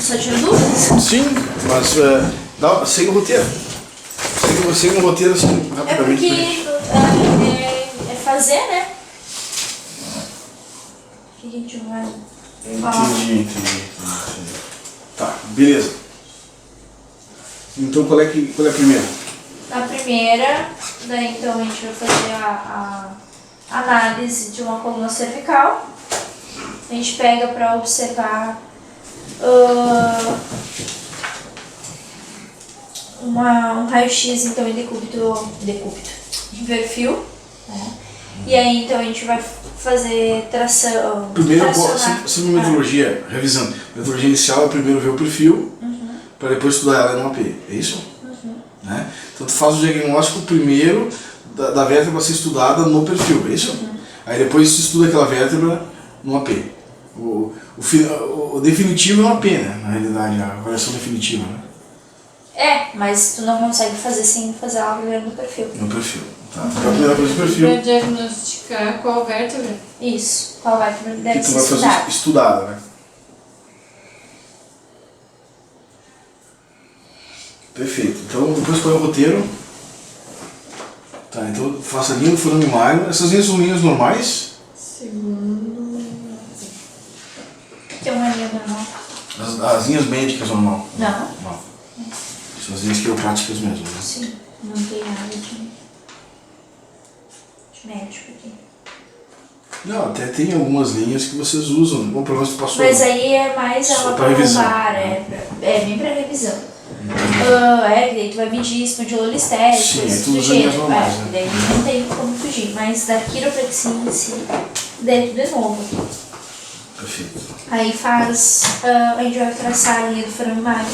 só tinha dúvidas? Sim, mas segue o roteiro. Segue o roteiro assim, É rapidamente. porque é fazer, né? O que a gente vai falar? Entendi. Tá, beleza. Então qual é a primeira? A primeira, daí então a gente vai fazer a análise de uma coluna cervical. A gente pega para observar um raio-x então em decúbito, em perfil, né? E aí então a gente vai fazer tração. Primeiro, tracionar. sempre metodologia, revisando. Metodologia inicial é primeiro ver o perfil, para depois estudar ela no AP, é isso? Né? Então tu faz o diagnóstico primeiro da vértebra a ser estudada no perfil, é isso? Aí depois tu estuda aquela vértebra no AP. O definitivo é um AP, né? Na realidade, a avaliação definitiva, né? Mas tu não consegue fazer sem fazer ela primeiro no perfil. No perfil, tá? Então a primeira coisa do perfil. Pra diagnosticar qual vértebra? Isso, qual vértebra deve Que tu ser vai estudada. fazer estudada, né? Perfeito. Então depois põe o roteiro. Tá, então faça a linha do forame magno. Essas linhas são linhas normais? Segundo. Tem uma linha normal. As linhas médicas normal? Não. Não. São as linhas quiropráticas mesmo, né? Sim, não tem nada de médico aqui. Não, até tem algumas linhas que vocês usam. Bom, pelo menos tu passou. Mas aí é mais Só ela pra pra revisão. lombar, é bem pra revisão. Daí tu vai medir espondilolo estético, Sim, esse tudo sujeito. linhas normais, né? Daí não tem como fugir. Mas da quiropraxia em si, daí tudo é novo aqui. Perfeito. Aí a gente vai traçar a linha do forame magno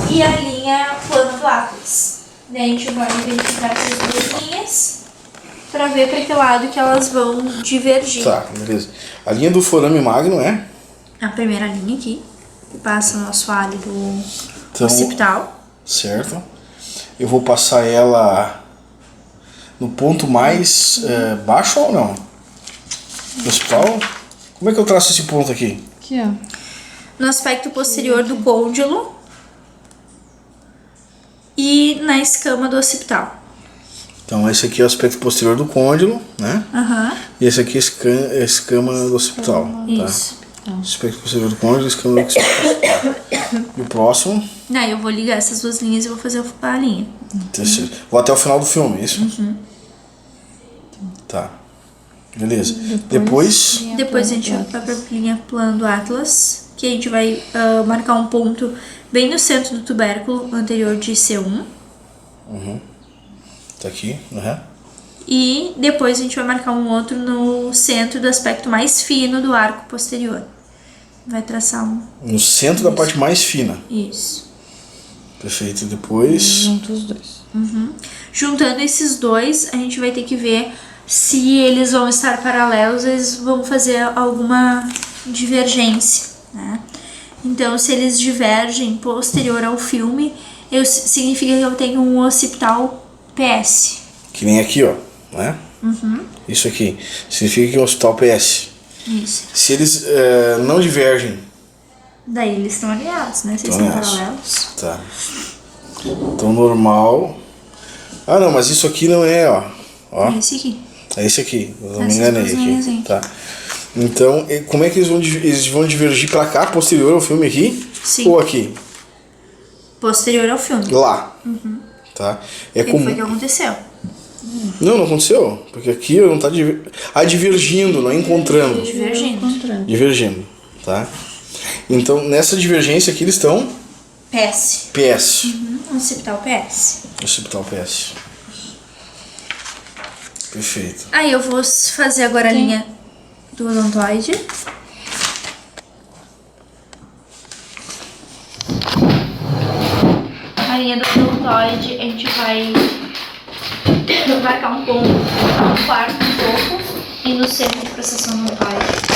e a linha plano do Atlas. Daí a gente vai identificar essas duas linhas para ver para que lado que elas vão divergir. Tá, beleza. A linha do forame magno é? A primeira linha aqui, que passa no assoalho do Então, occipital. certo. Eu vou passar ela no ponto mais baixo ou não? No hospital? Como é que eu traço esse ponto aqui? Aqui, ó. No aspecto posterior do côndilo e na escama do occipital. Então esse aqui é o aspecto posterior do côndilo, né? E esse aqui é a escama do occipital. Isso. Tá? Aspecto posterior do côndilo, escama do occipital. E o próximo? Aí eu vou ligar essas duas linhas e vou fazer a linha. Terceiro. Vou até o final do filme, é isso? Tá. Beleza. Depois Depois a gente vai para a linha plano do Atlas, que a gente vai marcar um ponto bem no centro do tubérculo anterior de C1. tá aqui. E depois a gente vai marcar um outro no centro do aspecto mais fino do arco posterior. Vai traçar um. No centro da parte mais fina. Isso. Perfeito. Depois. Junto os dois. Juntando esses dois, a gente vai ter que ver se eles vão estar paralelos, eles vão fazer alguma divergência, né? Então, se eles divergem posterior ao filme, significa que eu tenho um occipital PS. Que nem aqui, ó. Né? Isso aqui. Significa que é um hospital PS. Isso. Se eles não divergem. Daí eles estão alinhados, né? Se eles Estão são alinhados. paralelos. Tá. Então normal. Ah não, mas isso aqui não é, ó. É esse aqui. É esse aqui. Eu não me Essas enganei duas linhas aí. aqui. Tá. Então, como é que eles vão divergir pra cá, posterior ao filme aqui? Sim. Ou aqui? Posterior ao filme. Lá. Tá. É O que comum. foi que aconteceu? Não não porque aqui não tá divergindo, não é encontrando. Divergindo. Divergindo, tá? Então, nessa divergência aqui eles estão PS. PS. Occipital PS. Hospital PS. Perfeito. Aí eu vou fazer agora a linha do odontoide. A linha do odontoide, a gente vai marcar um ponto no quarto um pouco e no centro de processão odontoide.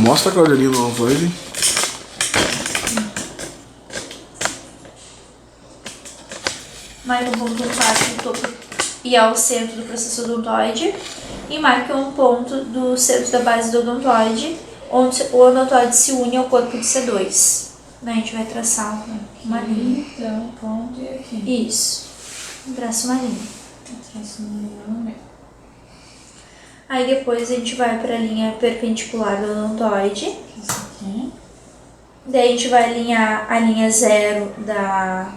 Mostra a Cláudia ali no odontoide. marca um ponto no quarto do topo e ao centro do processo odontoide, e marca um ponto do centro da base do odontoide, onde o odontoide se une ao corpo de C2. Daí a gente vai traçar uma linha. Então, ponto e aqui. Isso. Traça uma linha. Traço uma linha no meio. Aí depois a gente vai para a linha perpendicular do odontoide. Isso aqui. Daí a gente vai alinhar a linha 0 da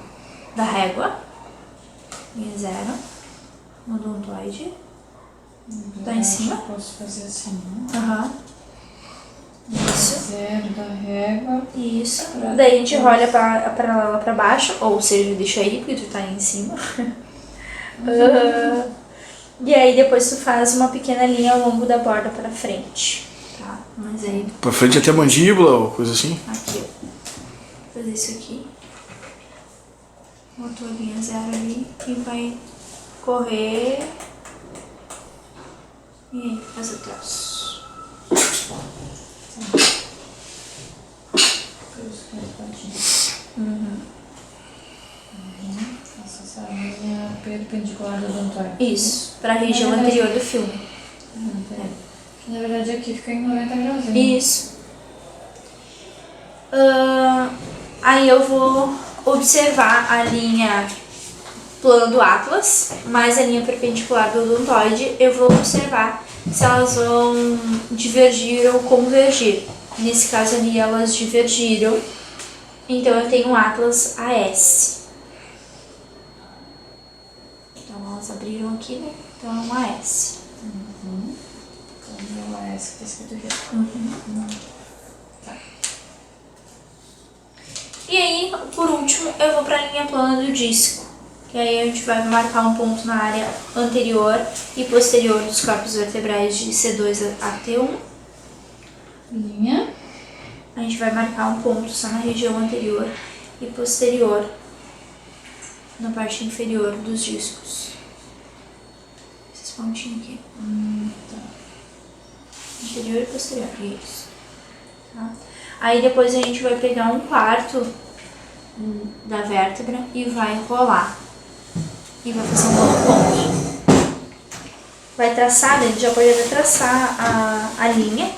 régua. Linha 0 no odontoide. Tá em cima? Posso fazer assim, né? Aham. Isso. 0 da régua. Isso. Daí a gente olha a paralela para baixo, ou seja, deixa aí porque tu tá aí em cima. E aí depois tu faz uma pequena linha ao longo da borda para frente, tá? Mas aí Pra frente até a mandíbula ou coisa assim? aqui, ó. Vou fazer isso aqui. Botou a linha 0 ali e vai correr. E aí faz o traço. Faço essa linha perpendicular do odontoide. Isso, para a região anterior do filme. Na verdade aqui fica em 90 graus. Né? Isso. Aí eu vou observar a linha plano do Atlas, mais a linha perpendicular do odontoide. Eu vou observar se elas vão divergir ou convergir. Nesse caso ali elas divergiram, então eu tenho um Atlas AS. Então elas abriram aqui, né? Então é um AS. Então é essa que tá escrito aqui. Tá. E aí, por último, eu vou para a linha plana do disco. E aí a gente vai marcar um ponto na área anterior e posterior dos corpos vertebrais de C2 a T1. Linha. A gente vai marcar um ponto só na região anterior e posterior, na parte inferior dos discos. Esses pontinhos aqui. Tá. Anterior e posterior, isso. Tá? Aí depois a gente vai pegar um quarto da vértebra e vai rolar. E vai fazer um novo ponto. Vai traçar, a gente já pode até traçar a linha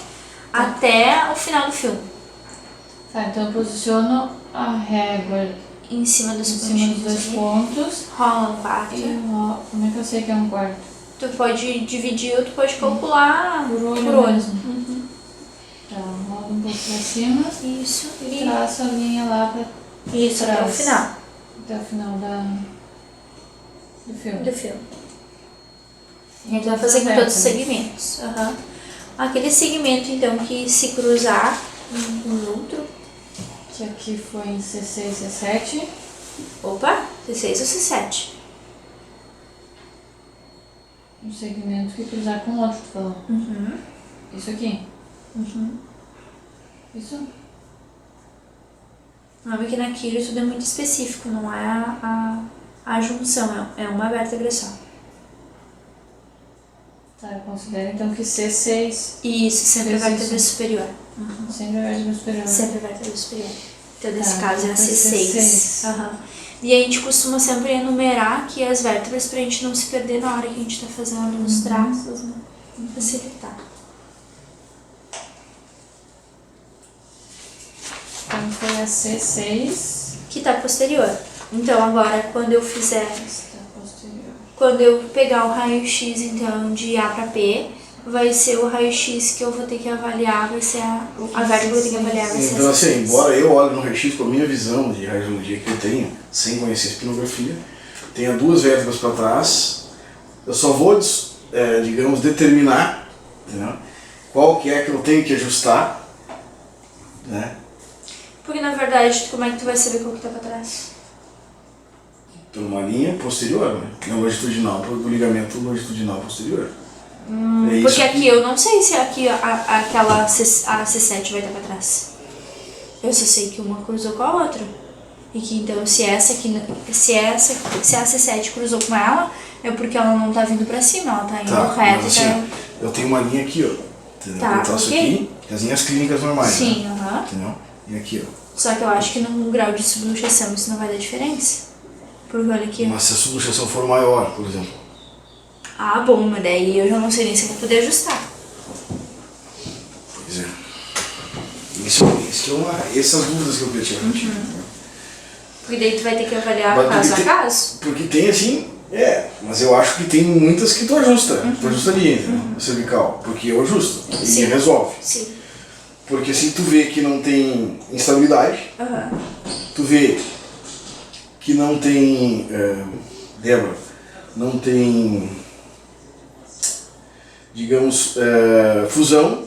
até o final do filme. Tá, então eu posiciono a régua Em cima dos em cima dos pontinhos dois ali. pontos. Rola um quarto. Como é que eu sei que é um quarto? Tu pode dividir ou tu pode calcular Por olho por olho. mesmo. Uhum. Tá, rola um pouco pra cima Isso. e traço a linha lá Isso, até o trás. final até o final do filme. do filme. A gente vai fazer com todos os segmentos. Uhum. Aquele segmento, então, que se cruzar um com o outro. Que aqui foi em C6, C7. Opa, C6 ou C7. Um segmento que cruzar com o outro, tu falou. Uhum. Isso aqui. Uhum. Isso? Sabe que naquilo tudo é muito específico, não é a junção, é uma vértebra só. Tá, eu considero então que C6 Isso, sempre a Isso. vértebra superior. sempre é vértebra superior. Sempre a vértebra superior. Então, nesse Tá, caso, é a então foi C6. C6. Aham. E a gente costuma sempre enumerar aqui as vértebras pra gente não se perder na hora que a gente tá fazendo os traços, né? Pra facilitar. Então foi a C6. Que tá posterior. Então, agora, quando eu fizer... Está posterior. Quando eu pegar o raio-x, então, de A pra P, vai ser o raio-x que eu vou ter que avaliar, vai ser a vértebra que eu vou ter que avaliar, vai ser Então, a assim, C6. embora eu olhe no raio-x com a minha visão de radiologia que eu tenho, sem conhecer espinografia, tenha duas vértebras para trás, eu só vou, digamos, determinar, entendeu? Qual que é que eu tenho que ajustar, né? Porque, na verdade, como é que tu vai saber qual que tá pra trás? Por uma linha posterior, né? Não longitudinal, do ligamento longitudinal posterior. É Porque isso aqui eu não sei se aqui aquela C7 vai dar pra trás. Eu só sei que uma cruzou com a outra. E que então se essa aqui, se a C7 cruzou com ela, é porque ela não tá vindo pra cima, ela tá indo reto. mas assim, eu tenho uma linha aqui, ó. Entendeu? Tá, Eu traço ok. aqui, as linhas clínicas normais. Sim, Né? aham. Entendeu? E aqui, ó. Só que eu acho que no grau de subluxação isso não vai dar diferença. Porque olha aqui. Mas se a sua luxação for maior, por exemplo. Ah, bom, mas daí eu já não sei nem se eu vou poder ajustar. Pois é. Essas dúvidas que eu queria tirar contigo. Porque daí tu vai ter que avaliar Mas caso a tem- caso. Porque tem assim, mas eu acho que tem muitas que tu ajusta. Tu ajustaria, entendeu? A cervical. Porque eu ajusto. E Sim. resolve. Sim. Porque assim tu vê que não tem instabilidade, Aham. tu vê que não tem. Débora, não tem. Digamos, fusão.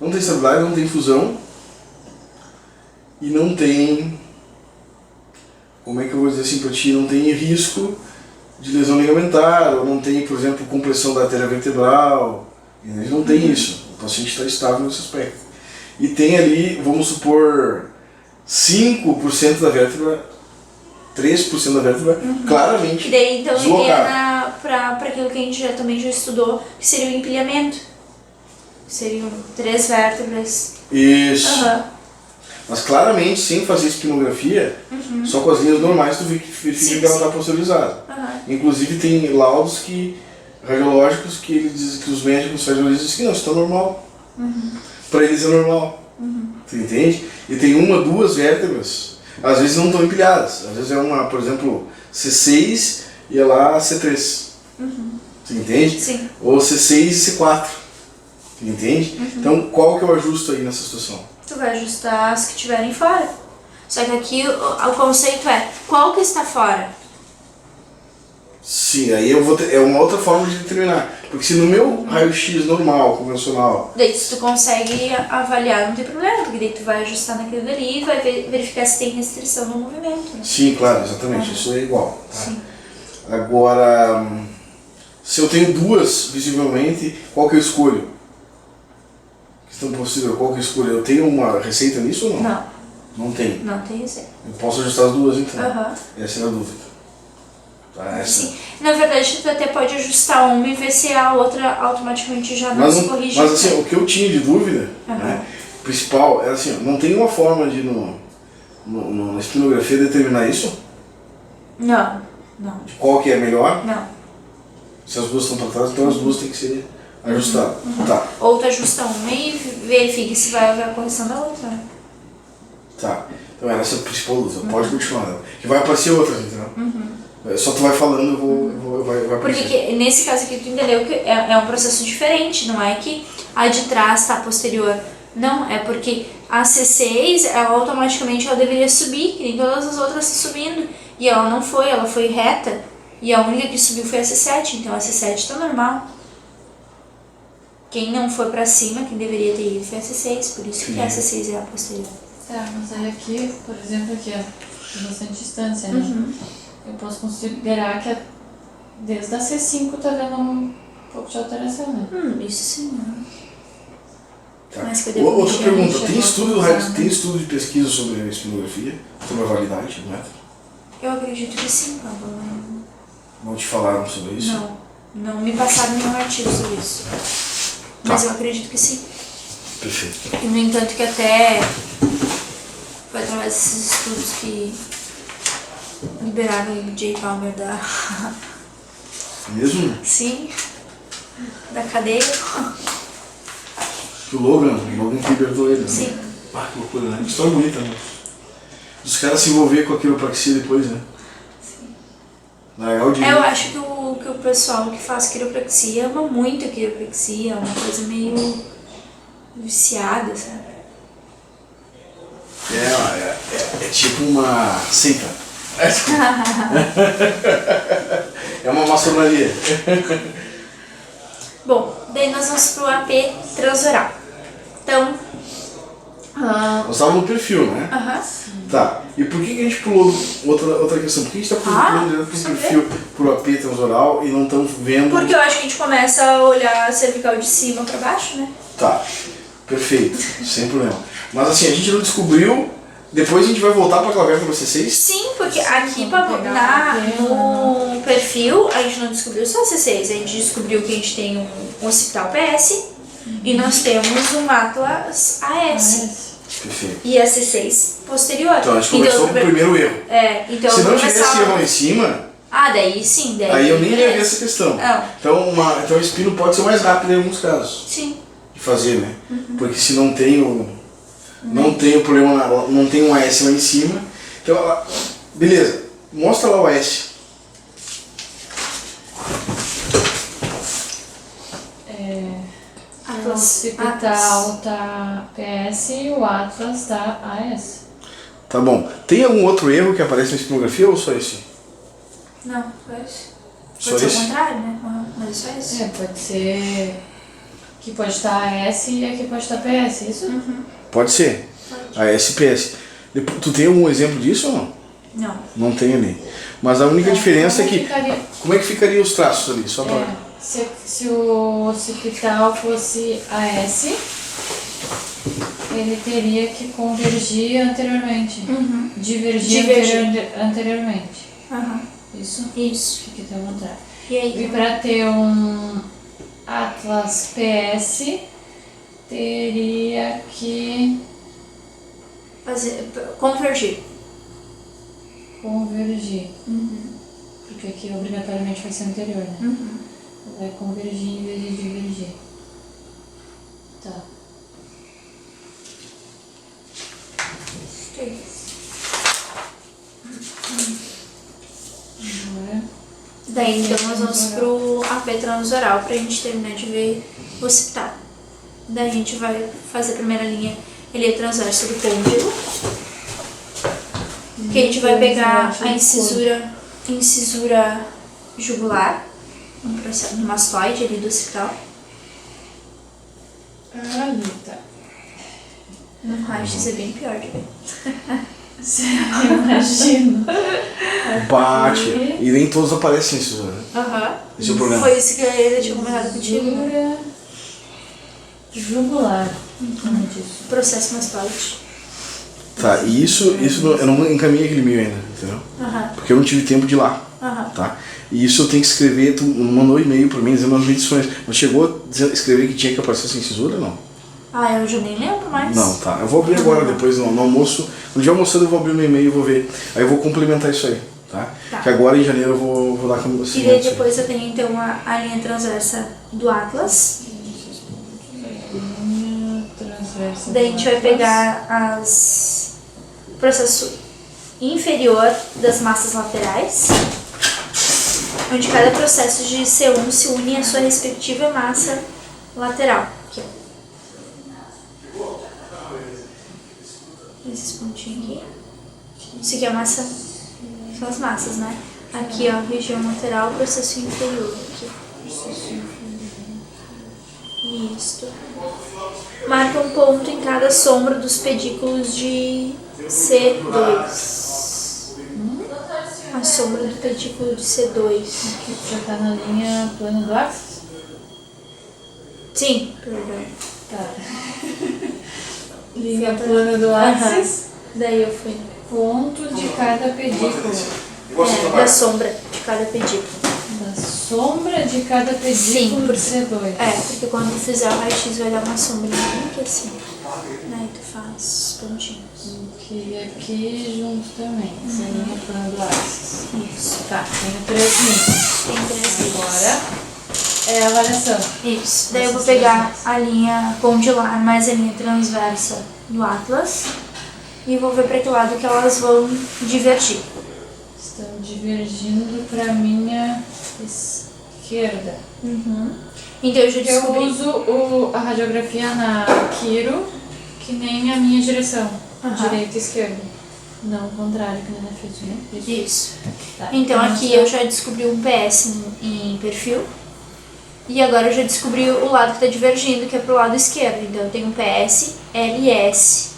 Não tem estabilidade, não tem fusão. E não tem. Como é que eu vou dizer assim pra ti? Não tem risco de lesão ligamentar, ou não tem, por exemplo, compressão da artéria vertebral. Entendeu? Não tem isso. O paciente está estável nesse aspecto. E tem ali, vamos supor, 5% da vértebra, 3% da vértebra, claramente E daí então deslocada. para aquilo que a gente também já estudou, que seria o empilhamento. Seriam 3 vértebras. Isso. Aham. Mas claramente, sem fazer espinografia, só com as linhas normais tu verifica Sim, que ela sim. está posterizorizada. Aham. Inclusive tem laudos radiológicos que eles dizem que os médicos radiologistas dizem que não, isso está normal. Para eles é normal. Tu entende? E tem 1, 2 vértebras, às vezes não estão empilhadas. Às vezes é uma, por exemplo, C6 e é lá C3. Tu entende? Sim. Ou C6 e C4. Tu entende? Então qual que é o ajuste aí nessa situação? Tu vai ajustar as que estiverem fora. Só que aqui o conceito é qual que está fora. Sim, aí eu vou ter, é uma outra forma de determinar. Porque se no meu raio-x normal, convencional, Daí se tu consegue avaliar, não tem problema, porque daí tu vai ajustar naquilo dali e vai verificar se tem restrição no movimento. Né? sim, claro, exatamente, isso é igual. Tá? Sim. Agora, se eu tenho 2 visivelmente, qual que eu escolho? Questão possível, qual que eu escolho? Eu tenho uma receita nisso ou não? Não, Não tem. não tem receita. Eu posso ajustar as 2 então. Aham. Essa é a dúvida. Tá, essa. Sim. Na verdade, tu até pode ajustar uma e ver se a outra automaticamente já não se corrige. Mas assim, o que eu tinha de dúvida, Aham. né, principal, era assim, ó, não tem uma forma de na espinografia determinar isso? Não, não, De qual que é melhor? não. Se as 2 estão tratadas, então as 2 têm que ser ajustadas. Tá, Ou tu ajusta uma e verifica se vai haver a correção da outra. Né? tá. Então essa é a principal dúvida. Pode continuar. Né? Que vai aparecer outras, entendeu? Só tu vai falando, vai Porque aparecer. que, nesse caso aqui tu entendeu que é um processo diferente, não é que a de trás está posterior. Não, é porque a C6, ela automaticamente ela deveria subir, que nem todas as outras estão subindo. E ela não foi, ela foi reta. E a única que subiu foi a C7, então a C7 está normal. Quem não foi pra cima, quem deveria ter ido foi a C6, por isso que a C6 é a posterior. Tá, mas aí aqui, por exemplo, aqui, ó, tem bastante distância, né? Eu posso considerar que desde a C5 tá vendo um pouco de alteração, né? Isso sim, né? Tá. Mas que eu devo Outra mexer, pergunta, mexer tem no estudo, usar, tem estudo de pesquisa sobre a espinografia, sobre a validade do método? Eu acredito que sim, Pablo. Não te falaram sobre isso? Não me passaram nenhum artigo sobre isso. Mas eu acredito que sim. Perfeito. E no entanto que até foi através desses estudos que liberaram o Jay Palmer da... Mesmo? Sim, da cadeia. Que o Logan que libertou ele, né? Sim. Ah, que loucura, né? História bonita, né? Os caras se envolver com a quiropraxia depois, né? Sim. Legal de... Eu acho que o pessoal que faz quiropraxia ama muito a quiropraxia, é uma coisa meio viciada, sabe? É tipo uma seita. É uma maçonaria. Bom, daí nós vamos pro AP transoral. Então, Nós estávamos no perfil, né? Tá. E por que a gente pulou outra questão? Por que a gente está pulando direto pro saber. perfil, pro AP transoral e não estamos vendo... porque eu acho que a gente começa a olhar a cervical de cima pra baixo, né? Tá. Perfeito. Sem problema. Mas assim, a gente não descobriu... Depois a gente vai voltar para aquela vértebra C6? Sim, porque aqui no perfil a gente não descobriu só C6, a gente descobriu que a gente tem um occipital PS e nós temos um Atlas AS. Perfeito. e a C6 posterior. Então a gente começou com o primeiro erro. Então Se eu vou não tivesse começar... erro lá em cima, daí sim, daí... aí eu nem ia ver beleza. essa questão. Não. Então o espino pode ser mais rápido em alguns casos Sim. de fazer, né? Porque se não tem o problema, não tem um AS lá em cima, então beleza, mostra lá o AS. O occipital tá PS e o Atlas tá AS. Tá bom. Tem algum outro erro que aparece na espinografia ou só esse? Não, foi esse. Só Pode ser esse? o contrário, né? Mas é só esse. Pode ser que pode estar AS e aqui pode estar PS, isso? Pode ser. AS e PS. Tu tem algum exemplo disso ou não? Não. Não tem ali. Mas a única diferença é que... Como é que ficaria os traços ali? Só pra... Se o occipital fosse AS, ele teria que convergir anteriormente. Divergir anteriormente. Isso? Isso. Aqui tem o contrário. E aí? E para ter um Atlas PS, teria que Convergir. convergir. Porque aqui obrigatoriamente vai ser anterior, né? Vai convergir em vez de divergir. Tá. Agora. Daí então nós vamos pro AP transoral pra gente terminar de ver o occipital. Daí a gente vai fazer a primeira linha, ele é transverso do côndilo. Que a gente vai pegar a incisura jugular, no mastoide ali do occipital. Ali, tá. No raio-x é bem pior de ver. Eu imagino. Bate. E nem todos aparecem nisso, né? Esse é o problema. Foi isso que eu tinha comentado contigo. Incisura jugular. Como disso? Processo mastoide. Tá, e isso eu não encaminhei aquele e-mail ainda, entendeu? Porque eu não tive tempo de ir lá, tá? E isso eu tenho que escrever, tu mandou e-mail pra mim dizendo as medições, mas chegou a escrever que tinha que aparecer sem cisura ou não? Eu já nem lembro mais. Não, tá. Eu vou abrir agora, depois no almoço. No dia almoçando eu vou abrir meu e-mail e vou ver. Aí eu vou complementar isso aí, tá? Que agora em janeiro eu vou dar como E daí depois eu tenho então a linha transversa do Atlas. Linha transversa. Daí a gente vai pegar o processo inferior das massas laterais, onde cada processo de C1 se une à sua respectiva massa lateral. Aqui, ó. Esses pontinhos aqui. Isso aqui é a massa, são as massas, né? Aqui, ó, região lateral, processo inferior. Aqui. Isto. Marca um ponto em cada sombra dos pedículos de C2. A sombra do pedículo de C2. Aqui já tá na linha plano do axis? Sim, perdão. Tá. Linha plano do axis. Daí eu fui. Ponto de cada pedículo. Da sombra de cada pedículo. Da sombra de cada pedículo. Sim, de C2. Porque quando fizer o raio-x vai dar uma sombrinha aqui assim. Daí tu faz pontinhos. Que aqui junto também. Essa linha plano do axis. Isso. Tá, tem 3 linhas. Tem 3 linhas. Agora é a variação. Isso. Daí eu vou pegar a linha condilar mais a linha transversa do Atlas e vou ver para que lado que elas vão divergir. Estão divergindo para minha esquerda. Então eu já descobri. Eu uso a radiografia na Quiro, que nem a minha direção, direita e esquerda. Não o contrário, que nem na FIT, né? Isso. Tá, Então aqui eu já descobri um PS em perfil. E agora eu já descobri o lado que está divergindo, que é pro lado esquerdo. Então eu tenho PS, LS.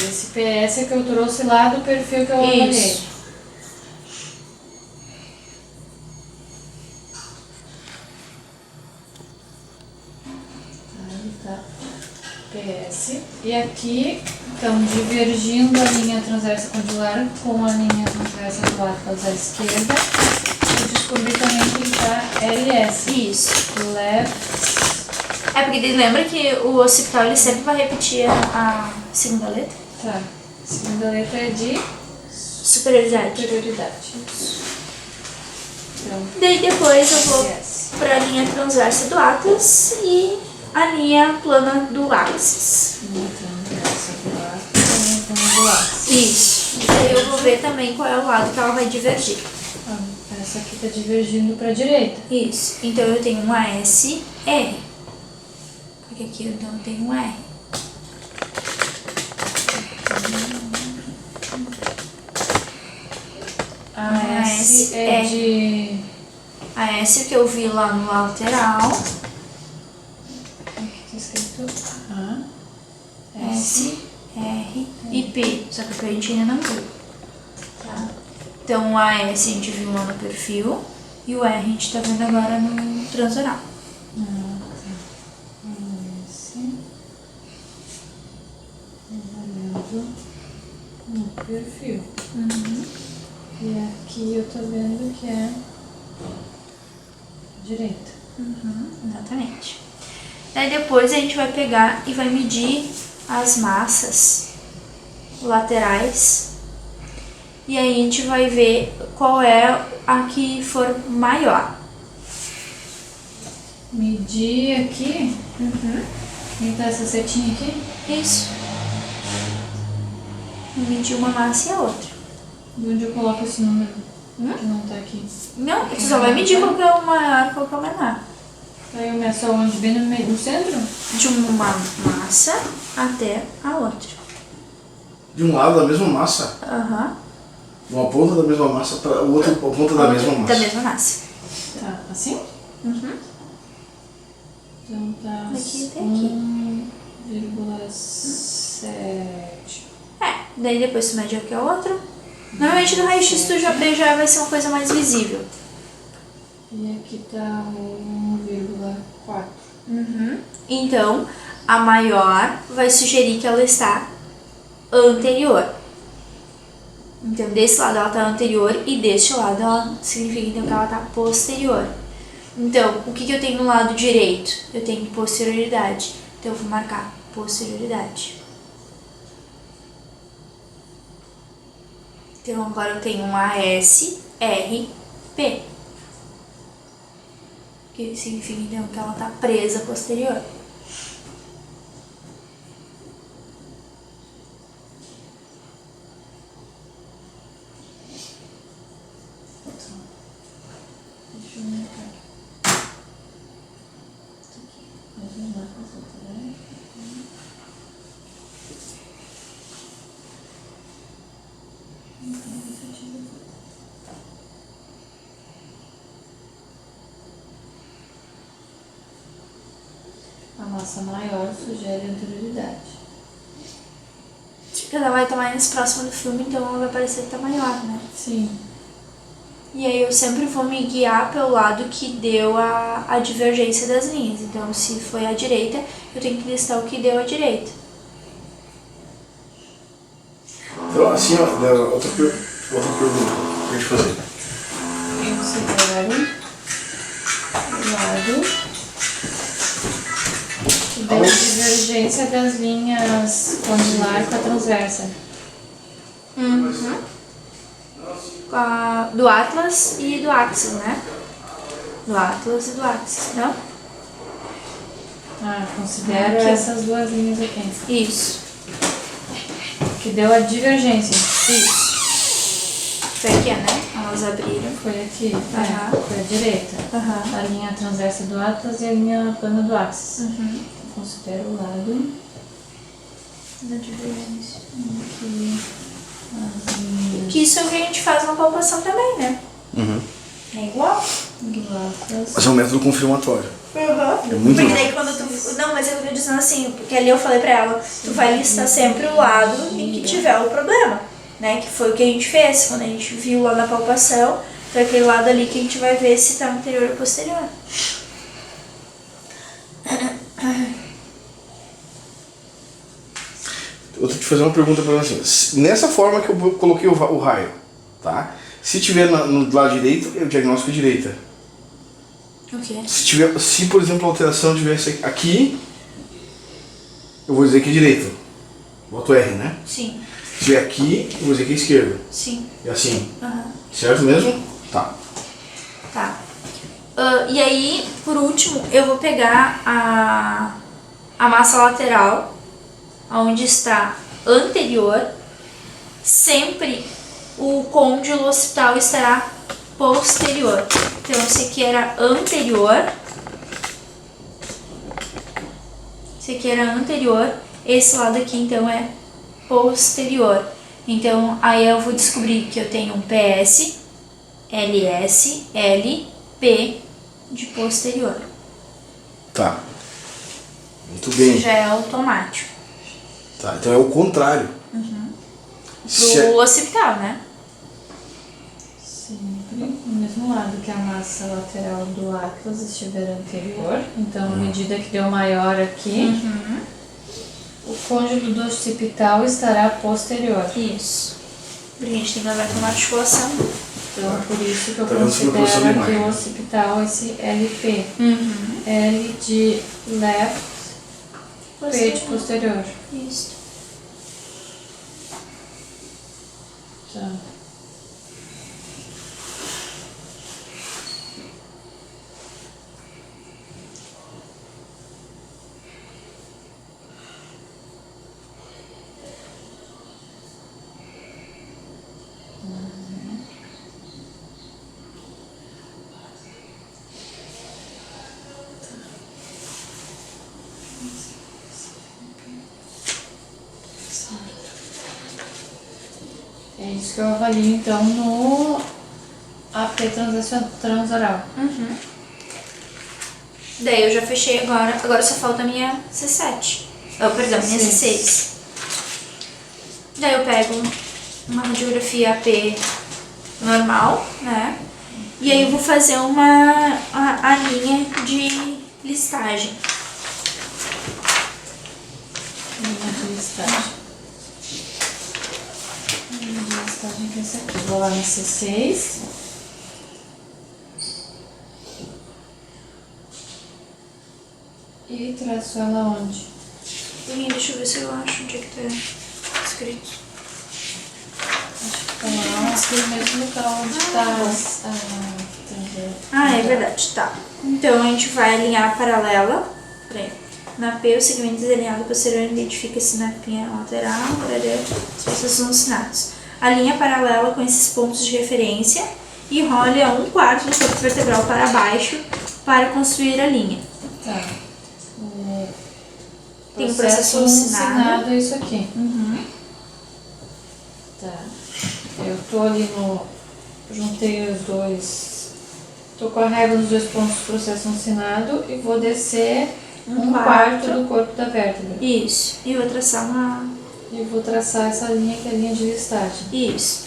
Esse PS é que eu trouxe lá do perfil que eu avaliei. Isso. Aí tá. PS. E aqui estão divergindo a linha transversa condilar com a linha transversa do Atlas à esquerda. Eu descobri também que está LS. Isso. Left. É porque daí lembra que o occipital ele sempre vai repetir a segunda letra? Tá. A segunda letra é de Superioridade. superioridade. Então, Daí depois eu vou yes. para a linha transversa do Atlas e a linha plana do Axis. Então, essa do lado, então, do lado. Isso. Daí eu vou ver também qual é o lado que ela vai divergir. Essa aqui tá divergindo pra direita. Isso. Então eu tenho um ASR. Porque aqui então eu tenho um R. A S é de... A S que eu vi lá no lateral. Aqui tá escrito A, S, R e P. Só que o P a gente ainda não viu. Tá? Então o AS a gente viu lá no perfil. E o R a gente tá vendo agora no transoral. S, olhando no perfil. E aqui eu tô vendo que é direita. Exatamente. Daí depois a gente vai pegar e vai medir as massas laterais. E aí a gente vai ver qual é a que for maior. Medir aqui. Então essa setinha aqui. Isso. Medir uma massa e a outra. De onde eu coloco esse número? Que não tá aqui. Não, você só vai medir qual que é o maior e qual que é o menor. Aí eu meço onde? Bem no meio, no centro? De uma massa até a outra. De um lado da mesma massa, Aham. uma ponta da mesma massa para o outro, a ponta da mesma massa. Da mesma massa. Tá, assim? Então tá Daqui até aqui. 1,7. Daí depois tu mede o que é o outro. Normalmente no raio-x tu já vai ser uma coisa mais visível. E aqui tá 1,4. Então, a maior vai sugerir que ela está anterior. Então, desse lado ela está anterior e deste lado ela significa então que ela está posterior. Então, o que eu tenho no lado direito? Eu tenho posterioridade. Então, eu vou marcar posterioridade. Então, agora eu tenho um AS, R, P. Que significa então que ela está presa posterior. Deixa eu marcar aqui. Mais uma marca, né? A massa maior sugere anterioridade. Porque ela vai estar mais próxima do filme, então ela vai parecer que está maior, né? Sim. E aí eu sempre vou me guiar pelo lado que deu a divergência das linhas. Então, se foi a direita, eu tenho que listar o que deu a direita. Então, assim, ó, outra pergunta pra gente fazer. Considero o lado que deu a divergência das linhas condilar com a transversa. Do Atlas e do Axis, né? Do Atlas e do Axis, não? Considero Aqui. essas duas linhas aqui. Isso. Que deu a divergência. Isso. Foi aqui, né? Elas abriram. Foi aqui. Aham. Foi a direita. A linha transversa do Atlas e a linha plana do Axis. Considero o lado Da divergência. que as linhas Que isso é o que a gente faz na palpação também, né? É igual. do Atlas. Mas é um método confirmatório. É muito Porque bom. daí quando tu... Não, mas eu tô dizendo assim, porque ali eu falei pra ela, tu vai listar sempre o lado em que tiver o problema, né? Que foi o que a gente fez, quando a gente viu lá na palpação, foi aquele lado ali que a gente vai ver se tá anterior ou posterior. Eu tô te fazendo uma pergunta pra você. Nessa forma que eu coloquei o raio, tá? Se tiver no lado direito, é o diagnóstico direita. O quê? Se por exemplo, a alteração tivesse aqui, eu vou dizer que é direito. Boto R, né? Sim. Se tiver aqui, eu vou dizer que é esquerda. Sim. E assim. Aham. Certo mesmo? Sim. Tá. Tá. E aí, por último, eu vou pegar a massa lateral, onde está anterior. Sempre o côndilo occipital estará posterior. Então, esse aqui era anterior. Esse aqui era anterior. Esse lado aqui, então, é posterior. Então, aí eu vou descobrir que eu tenho um PS, LS, L, P de posterior. Tá. Muito bem. Isso já é automático. Tá, então é o contrário. Pro occipital, né? Sempre no mesmo lado que a massa lateral do Atlas estiver anterior. Então, à medida que deu maior aqui, o côndilo do occipital estará posterior. Isso. Porque a gente tem que levar com uma articulação. Então, por isso que eu Tá vendo sobre a posição da considero aqui imagem. o occipital esse LP. L de left, P de posterior. Isso. Tá. É isso que eu avalio então no AP transoral. Daí eu já fechei agora. Agora só falta a minha C7. Perdão, minha C6. Daí eu pego uma radiografia AP normal, né? E aí eu vou fazer a linha de listagem. Linha de listagem. Linha de listagem que é essa aqui. Vou lá no C6. E traço ela onde? Deixa eu ver se eu acho onde é que tá escrito. Acho que tá lá, acho que no mesmo local onde tá Ah, é verdade, tá. Então a gente vai alinhar a paralela. Peraí. Na P, o segmento desalinhado posterior identifica-se na pinha lateral, os processos são ensinados. A linha paralela com esses pontos de referência e role a 1/4 do corpo vertebral para baixo para construir a linha. Tá. Tem o processo ensinado. É isso aqui. Tá. Eu tô ali no... Juntei os dois... Tô com a régua nos dois pontos do processo ensinado e vou descer 1/4 do corpo da vértebra. Isso. E vou traçar E vou traçar essa linha que é a linha de listagem. Isso.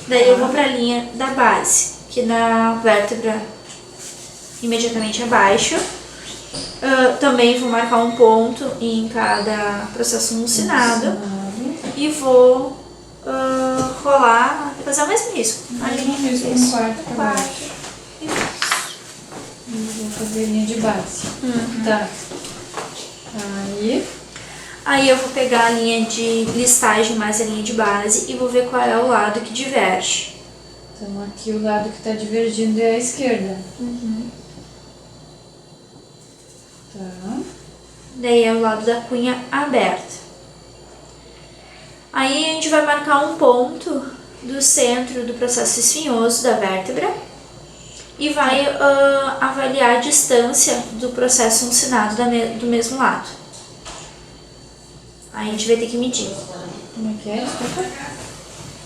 Daí eu vou pra linha da base, que na vértebra imediatamente abaixo. Também vou marcar um ponto em cada processo ensinado. E vou rolar, fazer o mesmo risco. A linha mesmo, isso. 1/4 para baixo. Isso. E vou fazer linha de base. Tá. Aí eu vou pegar a linha de listagem mais a linha de base e vou ver qual é o lado que diverge. Então aqui o lado que está divergindo é a esquerda. Tá. Daí é o lado da cunha aberta. Aí a gente vai marcar um ponto do centro do processo espinhoso da vértebra e vai avaliar a distância do processo uncinado do mesmo lado. Aí a gente vai ter que medir. Como é que é? Desculpa.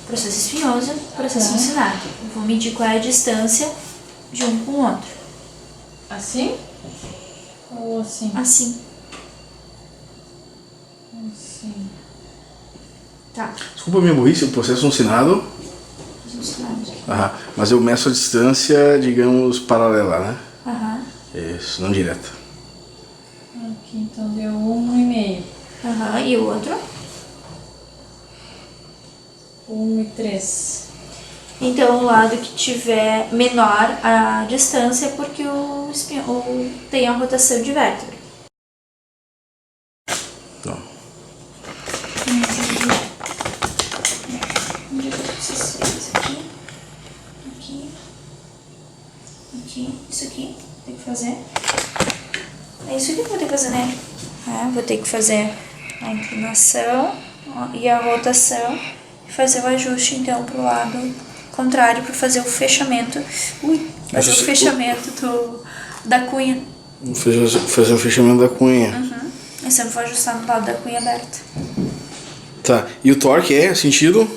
Processo espinhoso, processo uncinado. Eu vou medir qual é a distância de um com o outro. Assim? Ou assim? Assim. Assim. Tá. Desculpa a minha burrice, o processo ensinado. Uncinado. Mas eu meço a distância, digamos, paralela, né? Aham. Isso, não direta. Aqui então deu 1,5. Aham. E o outro? 1,3. Então, o lado que tiver menor a distância é porque tem a rotação de vértebra. Tá. Onde é que eu preciso fazer isso aqui? Aqui, isso aqui, tem que fazer. É isso aqui que eu vou ter que fazer, né? Vou ter que fazer a inclinação e a rotação e fazer o ajuste, então, pro lado contrário para fazer o fechamento. Fazer o fechamento da cunha. Fazer o fechamento da cunha. Eu sempre vou ajustar no lado da cunha aberta. Tá. E o torque é sentido?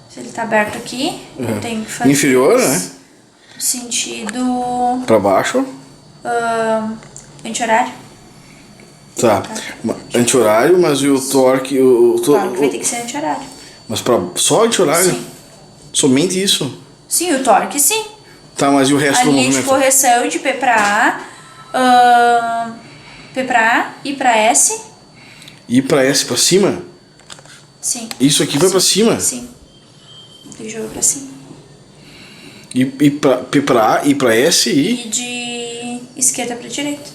Se ele tá aberto aqui, eu tenho que fazer. Inferior, né? Sentido. Pra baixo. Anti-horário. Tá. Anti-horário, mas e o torque. O torque vai ter que ser anti-horário. Mas só anti-horário? Sim. Somente isso? Sim, o torque sim. Tá, mas e o resto a do linha movimento? de correção de P pra A, P pra A, I pra S. I pra S pra cima? Sim. Isso aqui vai pra cima? Sim. E jogo pra cima. P pra A, I pra S E de esquerda pra direita.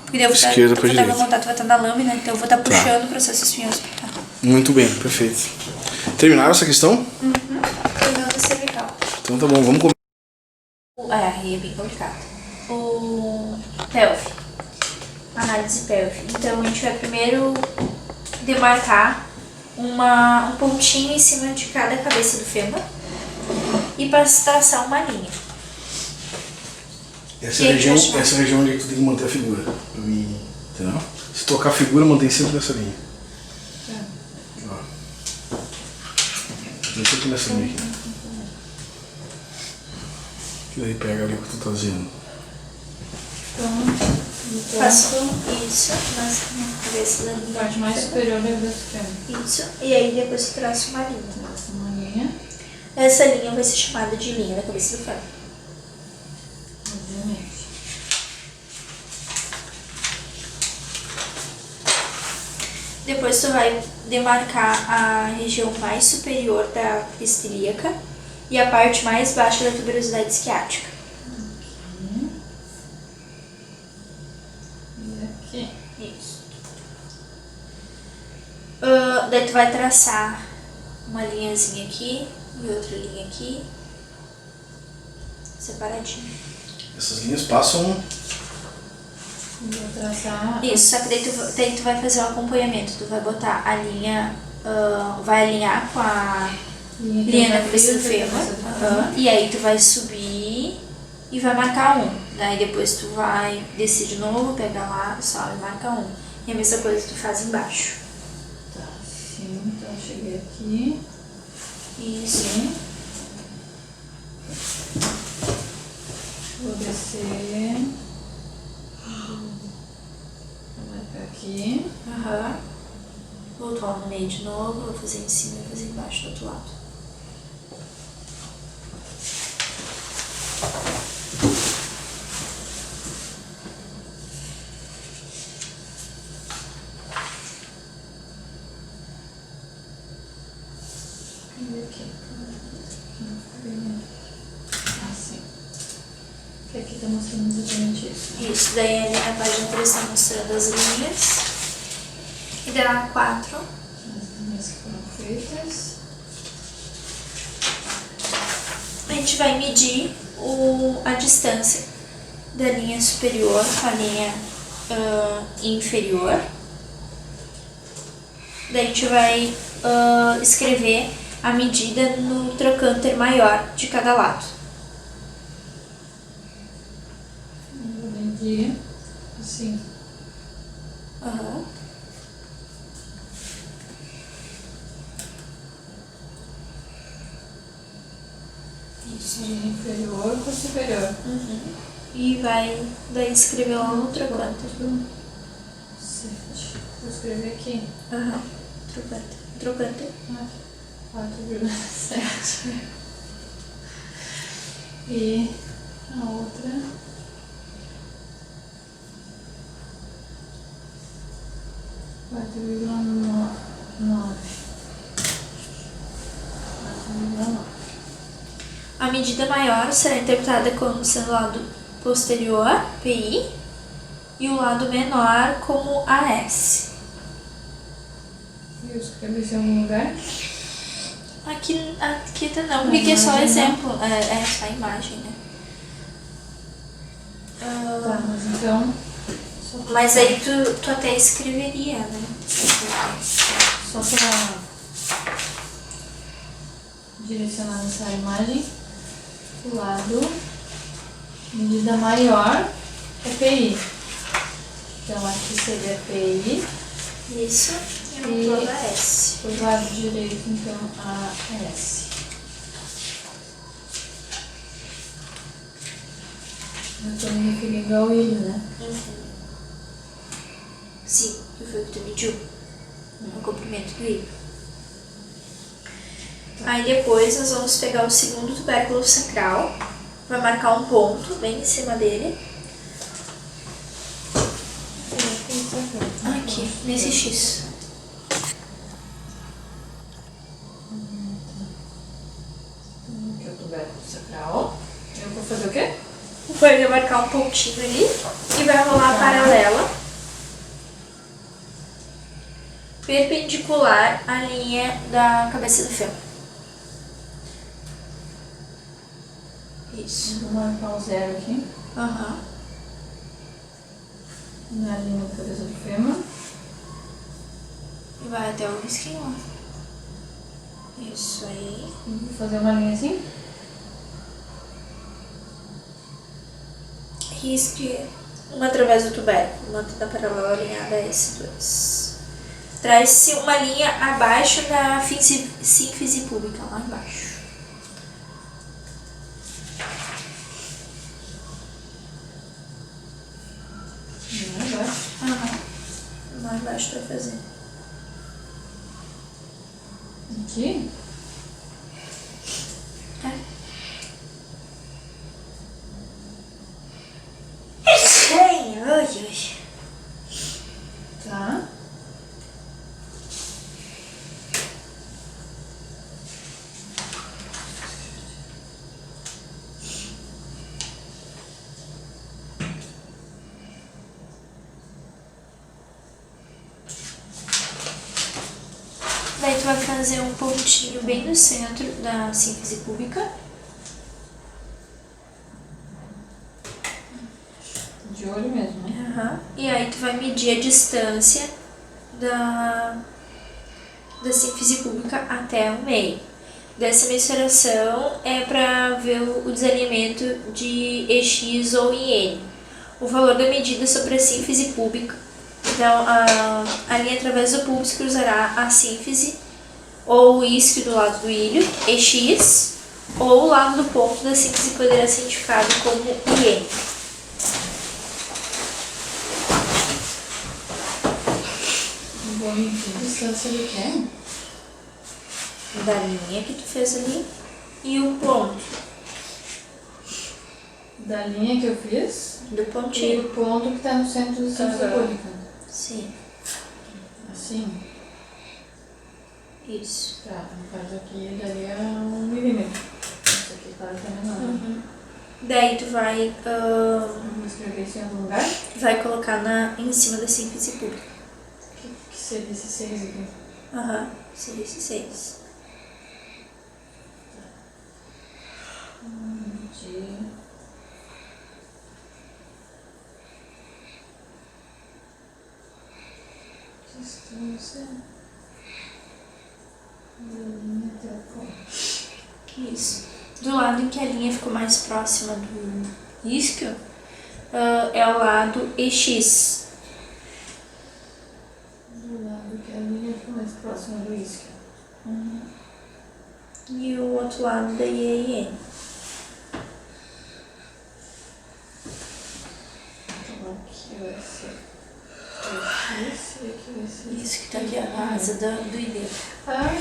Porque daí eu vou esquerda pra meu direita. contato vai estar na lâmina, então eu vou estar puxando o processo espinhoso pra cá. Muito bem, perfeito. Terminaram essa questão? Terminando cervical. Então tá bom, vamos começar. Aí é bem complicado. O pelve. Análise pelve. Então a gente vai primeiro demarcar um pontinho em cima de cada cabeça do fêmur e para traçar uma linha. Essa região ali que tu tem que manter a figura. Entendeu? Se tocar a figura, mantém sempre nessa linha. Deixa aqui nessa linha aqui. Que daí pega ali o que tu tá dizendo. Faço isso na cabeça da linha. Parte mais superior da cabeça do fêmur. Isso, e aí depois eu traço uma linha. Traça uma linha. Essa linha vai ser chamada de linha da cabeça do fêmur. Obviamente. Depois tu vai demarcar a região mais superior da crista ilíaca e a parte mais baixa da tuberosidade isquiática. E aqui. Isso. Daí tu vai traçar uma linhazinha aqui e outra linha aqui, separadinho. Essas linhas passam. Vou traçar. Isso, só que daí tu vai fazer um acompanhamento. Tu vai botar a linha, vai alinhar com a linha da cabeça do fêmur. E aí tu vai subir e vai marcar um. Daí depois tu vai descer de novo, pega lá, sobe e marca um. E a mesma coisa tu faz embaixo. Tá, sim. Então eu cheguei aqui. Isso. Vou descer. Vou marcar aqui. Voltou no meio de novo, vou fazer em cima e fazer embaixo do outro lado. E aqui. Assim. Que aqui tá mostrando exatamente isso. Isso, daí ali na página 3 está mostrando as linhas. E daí na 4. As linhas que foram feitas. A gente vai medir a distância da linha superior com a linha inferior. Daí a gente vai escrever a medida no trocânter maior de cada lado. Vou medir assim. Isso. Linha inferior com superior. E vai daí escrever lá no trocânter. 7. Vou escrever aqui. Trocânter. 4,7. E a outra. 4,9. 4,9. A medida maior será interpretada como sendo o lado posterior, PI, e o lado menor como AS. Eu escrevi isso em algum lugar? Aqui tá não, porque aqui é só exemplo, é só a imagem, né? Tá, mas então... Mas aí tu até escreveria, né? Só pra direcionar essa imagem, o lado, medida maior é PI. Então aqui seria PI. Isso, e o lado AS. O lado direito, então, AS. Eu estou me referindo ao ilho, né? Sim, que foi o que tu mediu. O comprimento do ilho. Aí depois nós vamos pegar o segundo tubérculo sacral, vai marcar um ponto bem em cima dele. Aqui, nesse X. Aqui é o tubérculo sacral. Eu vou fazer o quê? Vai marcar um pontinho ali e vai rolar a paralela perpendicular à linha da cabeça do fêmur. Isso. Vou marcar o zero aqui, Aham. na linha da cabeça do fêmur. E vai até o risquinho lá. Isso aí. Vou fazer uma linha assim. Risque uma através do tubérculo, mantendo a paralela alinhada a esses dois. Traz-se uma linha abaixo da sínfise pública, lá embaixo. Lá embaixo. Aham. Lá embaixo pra fazer. Aqui. Ai, ai, ai. Tá. Daí tu vai fazer um pontinho bem no centro da sínfise pública. De olho mesmo, né? Aham. E aí tu vai medir a distância da sínfise pública até o meio. Dessa mensuração é para ver o desalinhamento de EX ou IN. O valor da medida sobre a sínfise pública. Então, a linha através do púbis cruzará a sínfise ou o isquio do lado do ilho, EX, ou o lado do ponto da sínfise poderá ser indicado como IN. Vou medir a distância do quê? Da linha que tu fez ali e o ponto Da linha que eu fiz do e pontinho. o ponto que tá no centro da sínfise pública. Sim, Assim. isso. Tá, no caso aqui daria 1 milímetro. Isso aqui claro que é menor. Daí tu vai, Vou escrever isso em algum lugar. vai colocar em cima da sínfise pública. Que seria esse 6 aqui? Aham, seria esse 6. Medir. Distância da linha até o ponto. Isso. Do lado em que a linha ficou mais próxima do isquio, é o lado EX. Do lado que a linha fica mais próxima do isquio. E o outro lado da IN. Então aqui vai ser esse e aqui vai ser Isso que tá aqui, a asa do ilho. Ah,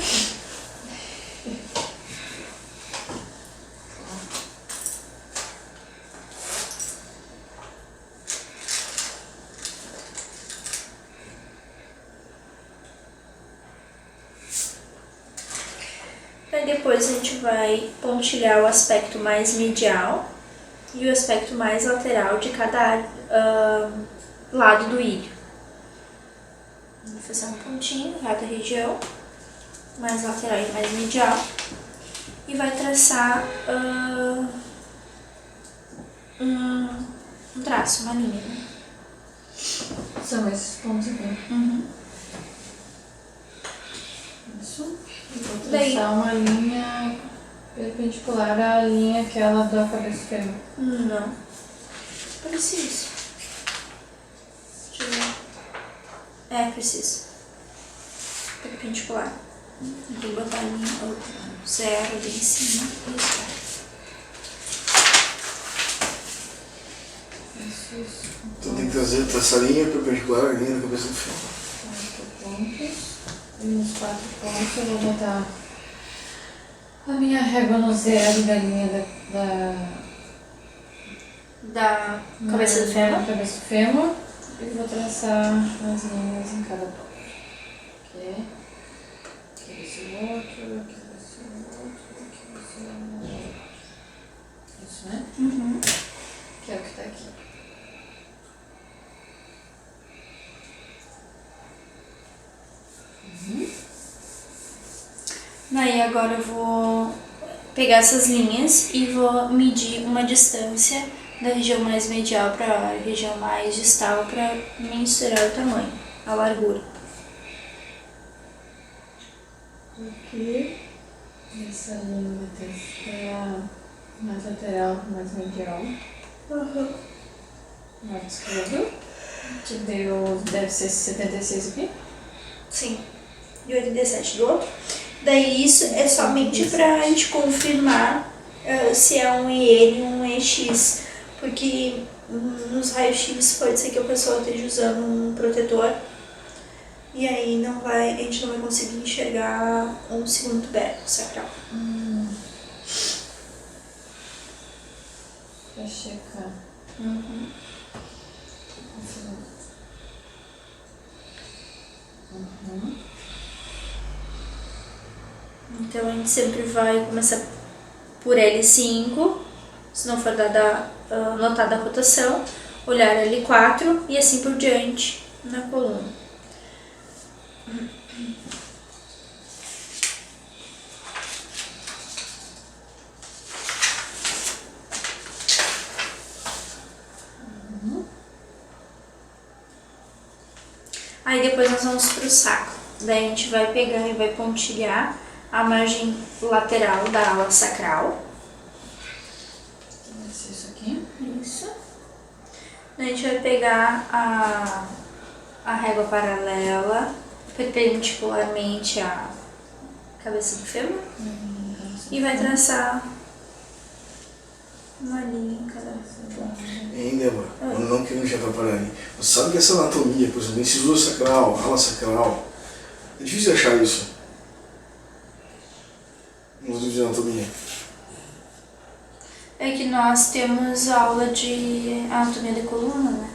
depois a gente vai pontilhar o aspecto mais medial e o aspecto mais lateral de cada lado do ilho. Vou fazer um pontinho em cada região, mais lateral e mais medial, e vai traçar um traço, uma linha. Né? São esses pontos aqui. Uhum. Isso. E vou traçar uma linha perpendicular à linha aquela da cabeça do fêmur. Não. Preciso. Deixa eu ver. É, preciso. Perpendicular. Vou botar a linha 0 ali em cima. Isso. Então tem que trazer essa linha perpendicular à linha da cabeça do fêmur. 4 pontos. E nos 4 pontos eu vou botar a minha régua no 0 da linha Da cabeça do fêmur. Cabeça do fêmur. E vou traçar as linhas em cada ponto. Aqui. Aqui vai ser o outro. Aqui vai ser o outro. Aqui vai ser o outro. Isso, né? Uhum. Que é o que tá aqui. Daí agora eu vou pegar essas linhas e vou medir uma distância da região mais medial para a região mais distal para mensurar o tamanho, a largura. Aqui, essa linha vai ter a mais lateral, mais medial. Uhum. Lado esquerdo. Que deu, deve ser 76 aqui. Sim, e 87 do outro. Daí isso é somente para a gente confirmar se é um IN ou um EX, porque nos raios-x pode ser que a pessoa esteja usando um protetor e aí a gente não vai conseguir enxergar um segundo tubérculo sacral. Pra checar. Uhum. Então a gente sempre vai começar por L5, se não for notada a rotação, olhar L4 e assim por diante na coluna. Aí depois nós vamos pro saco. Daí a gente vai pegar e vai pontilhar a margem lateral da ala sacral. Vai ser isso aqui. Isso. Daí a gente vai pegar a régua paralela perpendicularmente à cabeça do fêmur e vai traçar uma linha em cada ponto. Hein, Débora? Eu não quero te atrapalhar aí. Você sabe que essa anatomia, por exemplo, incisura sacral, ala sacral, é difícil achar isso nos livros de anatomia. É que nós temos aula de anatomia da coluna, né?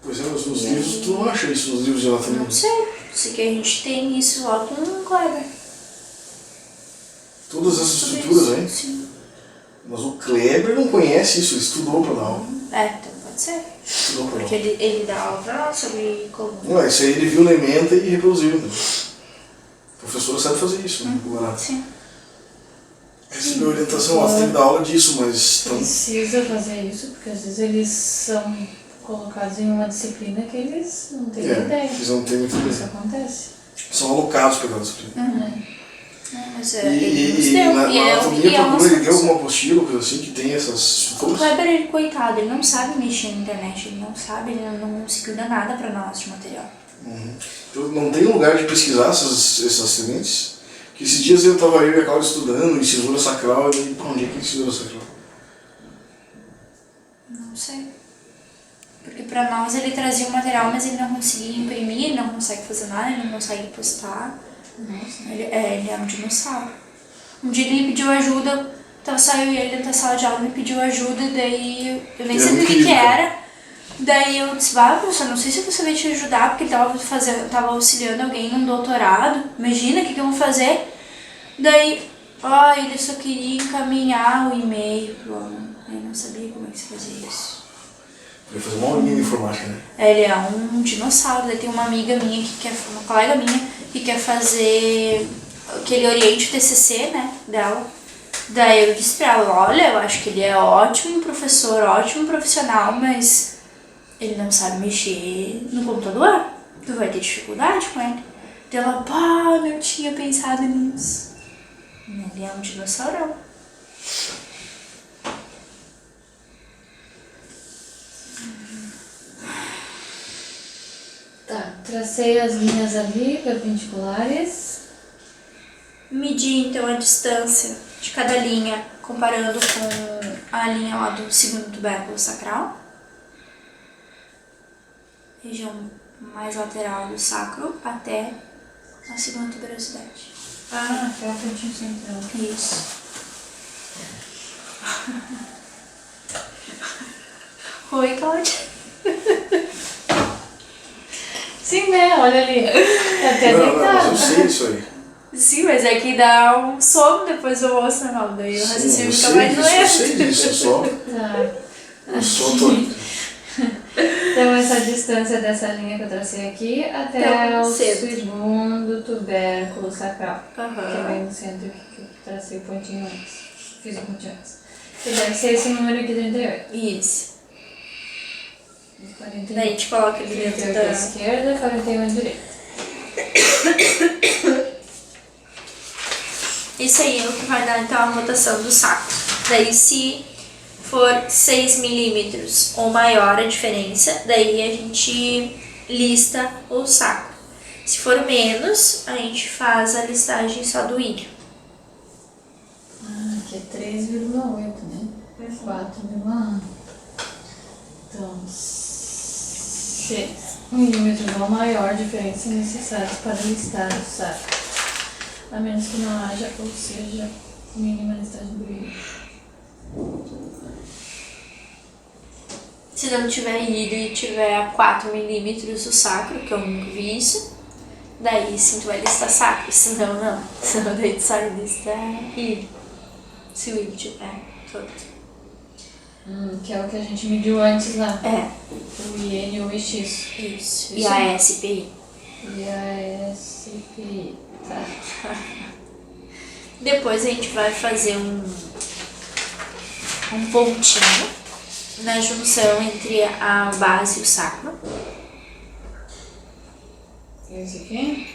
Pois é, mas nos livros tu não acha isso nos livros de anatomia. Não sei. Sei que a gente tem isso lá com o Kleber. Todas essas Tudo estruturas, isso, hein? sim. Mas o Kleber não conhece isso, ele estudou para dar aula. Então pode ser. Estudou para dar Porque aula. ele dá aula pra nós sobre coluna. Não, isso aí ele viu na ementa e reproduziu. Né? A professora sabe fazer isso, né? Sim. Recebeu orientação, ela tem que dar aula disso, mas... Precisa fazer isso, porque às vezes eles são colocados em uma disciplina que eles não têm ideia. Eles não têm muita Isso ideia. acontece. São alocados pela disciplina. Mas E nos deu. na E anatomia é uma procura, ele deu solução. alguma apostila, coisa assim, que tem essas O estruturas? Kleber, ele, coitado, ele não sabe mexer na internet, ele não sabe, ele não se cuida nada pra nós de material. Então, não tem lugar de pesquisar essas sementes? Que esses dias eu e a Cláudia estudando incisura sacral, e pá, onde é que é incisura sacral? Não sei. Porque pra nós ele trazia o material, mas ele não conseguia imprimir, ele não consegue fazer nada, ele não consegue postar. Nossa. Ele é um dinossauro. Um dia ele me pediu ajuda, saiu ele dentro da sala de aula, me pediu ajuda, e daí eu nem Ele é sabia o muito que querido, era. Daí eu disse, professor, não sei se você vai te ajudar, porque ele tava auxiliando alguém num doutorado. Imagina o que eu vou fazer. Daí, ele só queria encaminhar o e-mail pro aluno. Eu não sabia como é que se fazia isso. Vai fazer uma aulinha de informática, né? Ele é um dinossauro. Daí tem uma amiga minha uma colega minha, que quer fazer que ele oriente o TCC, né, dela. Daí eu disse pra ela, olha, eu acho que ele é ótimo professor, ótimo profissional, mas ele não sabe mexer no computador. Tu vai ter dificuldade com ele. Daí ela, pá, não tinha pensado nisso. Ele é um dinossaurão. Tá, tracei as linhas ali, perpendiculares. Medir então a distância de cada linha, comparando com a linha lá do segundo tubérculo sacral. Região mais lateral do sacro até a segunda tuberosidade. Até o cantinho central. Isso. Oi, Cláudia. Sim, né? Olha ali. Tá até Não, mas deitado. eu sei isso aí. Sim, mas é que dá um sono depois do almoço, não. Daí o raciocínio fica mais Eu lento. sei disso, Tá. eu só tô... Então essa distância dessa linha que eu tracei aqui até Então, o centro. segundo tubérculo sacral. Que é Aham. bem no centro aqui, que eu tracei o pontinho antes. Fiz o pontinho antes. Que deve ser esse número aqui, 38. Isso. 41. Daí a gente coloca ele dentro 38 à da... esquerda, 41 à direita. Isso aí é o que vai dar então a rotação do saco. Daí se for 6 milímetros ou maior a diferença, daí a gente lista o saco. Se for menos, a gente faz a listagem só do ilho. Aqui é 3,8, né? 4,1. Então, 6 milímetros ou maior diferença necessários para listar o saco. A menos que não haja, ou seja, mínima listagem do ilho. Se não tiver ilho e tiver a 4 milímetros o sacro, que eu nunca vi isso, daí sim tu vai listar sacro, senão não. Senão daí tu só lista ilho. Se o ilho tiver todo. Que é o que a gente mediu antes lá. É, O IN e o IX. isso. E a SPI. E a SPI. Tá. Depois a gente vai fazer um pontinho na junção entre a base e o sacro. Esse aqui?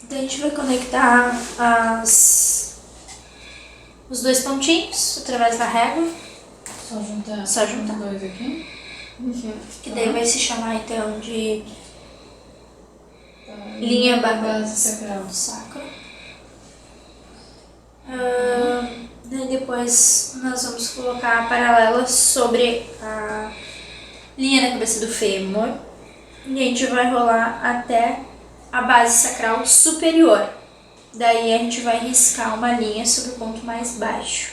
Então a gente vai conectar os dois pontinhos através da régua, Só juntar. os dois aqui. que daí vai se chamar então de linha base sacral. do sacro. Daí depois nós vamos colocar a paralela sobre a linha da cabeça do fêmur e a gente vai rolar até a base sacral superior. Daí a gente vai riscar uma linha sobre o ponto mais baixo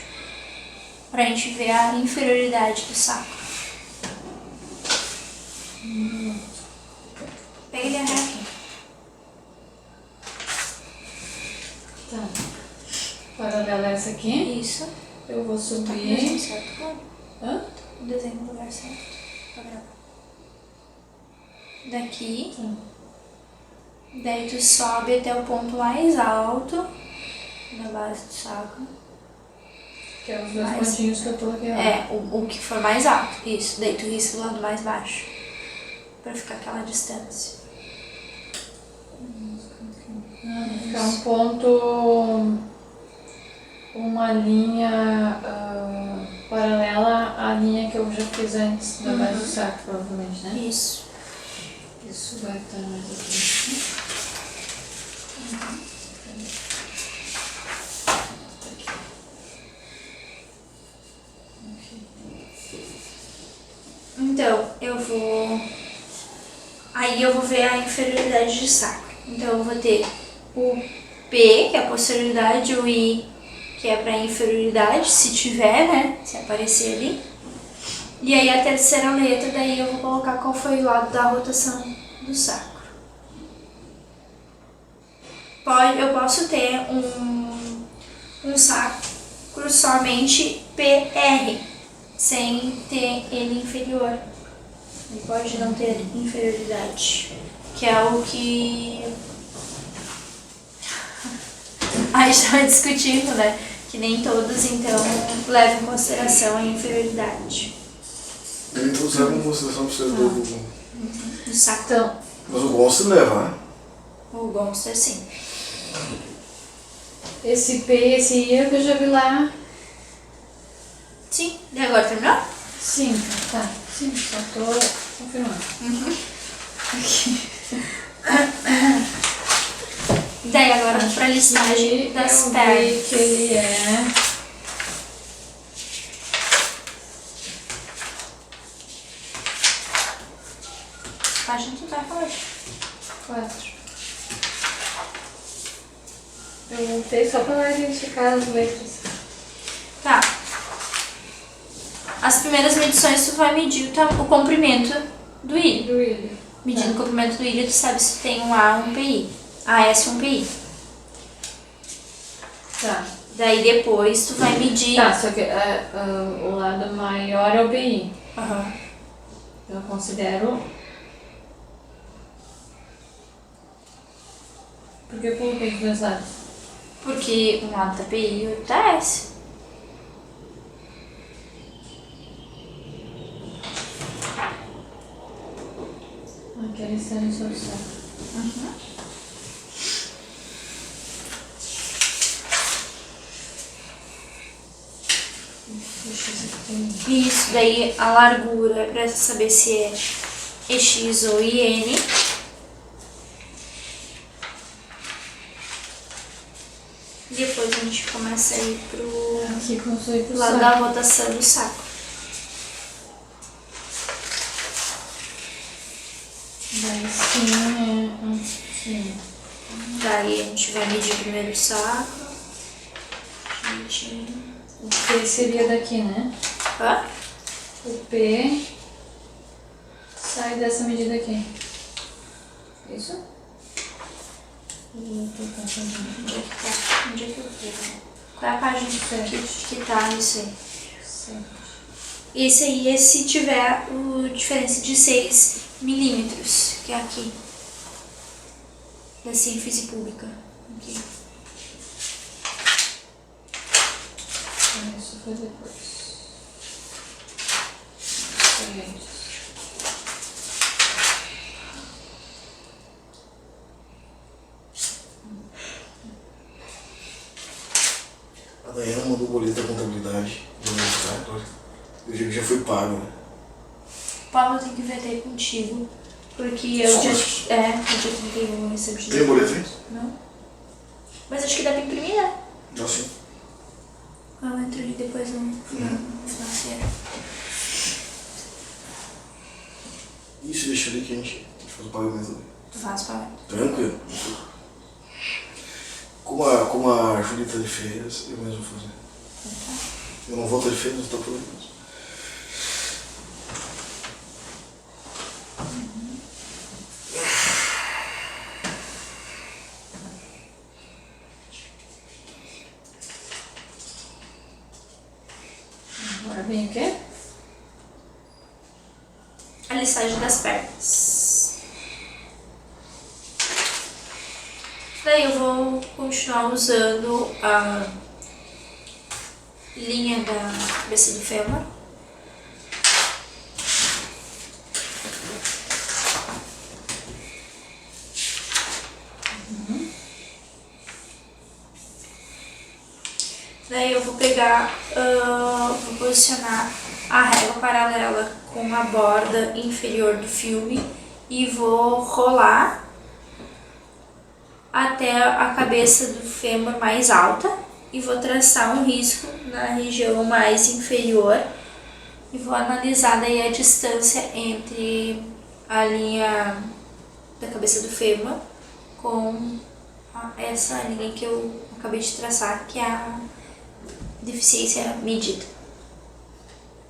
pra gente ver a inferioridade do sacro. Pega ele a régua. Tá. Paralela a essa aqui. Isso. Eu vou Tá com o subir. desenho certo, claro. Hã? O desenho no lugar certo. Pra gravar. Daqui. Tá. Daí tu sobe até o ponto mais alto da base do sacro. Que é os dois Mais. pontinhos que eu coloquei lá. É, o que for mais alto. Isso. Daí tu risca do lado mais baixo. Pra ficar aquela distância. Ficar um ponto, uma linha paralela à linha que eu já fiz antes da base do saco, provavelmente, né? Isso. Isso vai estar mais aqui. Então, aí eu vou ver a inferioridade de sacro. Então eu vou ter o P, que é a posterioridade, o I, que é para inferioridade, se tiver, né? Se aparecer ali. E aí a terceira letra, daí eu vou colocar qual foi o lado da rotação do sacro. eu posso ter um sacro somente PR, sem ter ele inferior. Ele pode não ter inferioridade, que é o que a gente estava discutindo, né? Que nem todos, então, levam em consideração a inferioridade. Nem todos levam em consideração o ser Do sacro. Mas o Gonster leva, né? O Gonster, sim. Esse P e esse I eu já vi lá. Sim. E agora terminou? Sim, tá. Sim, só tô confirmando. Daí agora pra listagem das pernas. Que ele é... Página tu tá falando. 4. Eu montei só pra identificar as letras. Tá. As primeiras medições tu vai medir o comprimento do ilho. Do ilho. Medindo o comprimento do ilho, tu sabe se tem um A ou um PI. AS ou um PI. Tá. Daí depois tu vai medir... Tá, só que o lado maior é o PI. Aham. Eu considero... Por que eu coloquei os dois lados? Porque um lado tá PI e o outro tá S. Aquele sendo sobre o saco. Deixa eu ver se tem... Isso, daí a largura é pra saber se é EX ou IN. Depois a gente começa a ir pro Aqui começou a ir pro lado saco. da rotação do saco. Daí sim, sim. Daí a gente vai medir primeiro o saco. Direitinho. O P seria daqui, né? Hã? O P sai dessa medida aqui. Isso? Onde é que tá? Onde é que eu vi? Qual é a página que tá isso aí? Certo. Esse aí é se tiver diferença de 6 milímetros, que é aqui. Da síntese pública. Aqui. Isso foi depois. Foi antes. A Daiana mandou o boleto da contabilidade do meu cartão. Eu digo que já foi pago, né? Paulo, eu tenho que ver até contigo, porque eu dia 31 eu recebi. Tem boleto aí? Não. Mas acho que dá pra imprimir, né? Já sim. Eu entro ali depois no financeiro. Isso, deixa ali que a gente faz o pagamento ali. Tu faz pagamento. Tranquilo. Como a Julita de férias, eu mesmo vou fazer. Eu não volto de férias, não tá por aí. Agora vem o quê? A listagem das pernas. Daí eu vou continuar usando a linha da cabeça do fêmur. Daí eu vou pegar, vou posicionar a régua paralela com a borda inferior do filme e vou rolar até a cabeça do fêmur mais alta e vou traçar um risco na região mais inferior e vou analisar daí a distância entre a linha da cabeça do fêmur com essa linha que eu acabei de traçar, que é a deficiência medida.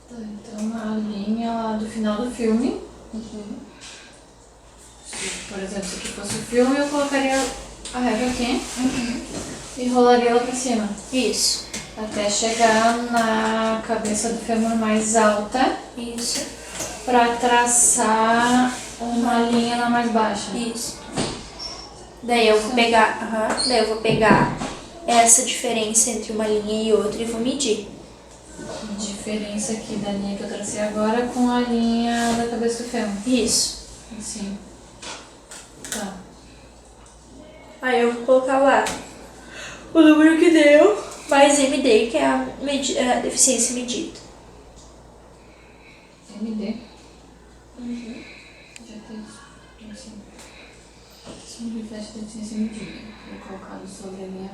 Tá, então a linha lá do final do filme. Se, por exemplo, se aqui fosse o filme, eu colocaria a régua aqui e rolaria ela pra cima. Isso. Até chegar na cabeça do fêmur mais alta. Isso. Pra traçar uma linha na mais baixa. Isso. Daí eu vou pegar, daí eu vou pegar essa diferença entre uma linha e outra e vou medir. Diferença aqui da linha que eu tracei agora com a linha da cabeça do fêmur. Isso. Assim. Tá. Aí eu vou colocar lá o número que deu mais MD, que é a deficiência medida. MD. Já tem isso. Assim. Esse reflete da deficiência medida. Vou colocar sobre a minha.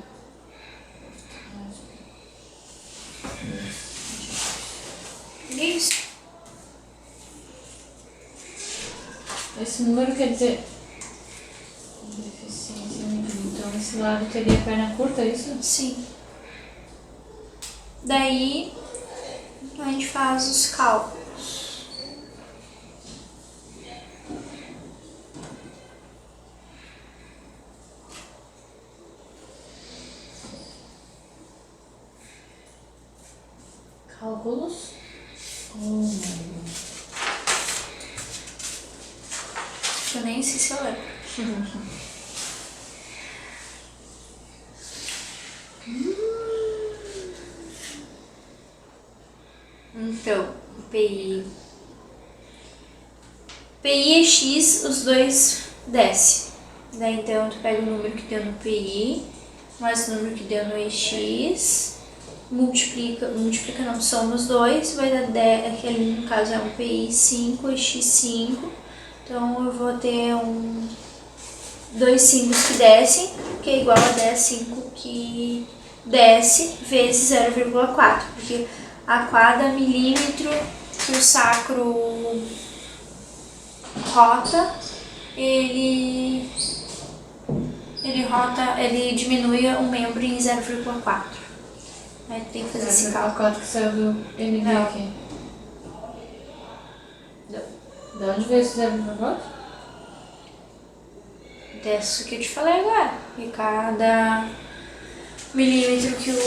Isso. Esse número quer dizer deficiência medida. Então esse lado teria perna curta, é isso? Sim. Daí a gente faz os cálculos. Cálculos. Oh, Eu nem sei se eu lembro. Então, PI é X, os dois desce. Daí então tu pega o número que deu no PI, mais o número que deu no EX, multiplica não, soma os dois, vai dar 10, aquele no caso é um PI 5, EX 5. Então eu vou ter dois 5 que descem, que é igual a 10 5 que desce, vezes 0,4, porque a cada milímetro que o sacro rota, ele diminui um membro em 0,4. Aí tem que fazer esse cálculo. 4 que saiu do MD Não. aqui. De onde veio esse 0,4? Desse que eu te falei agora. E cada milímetro que o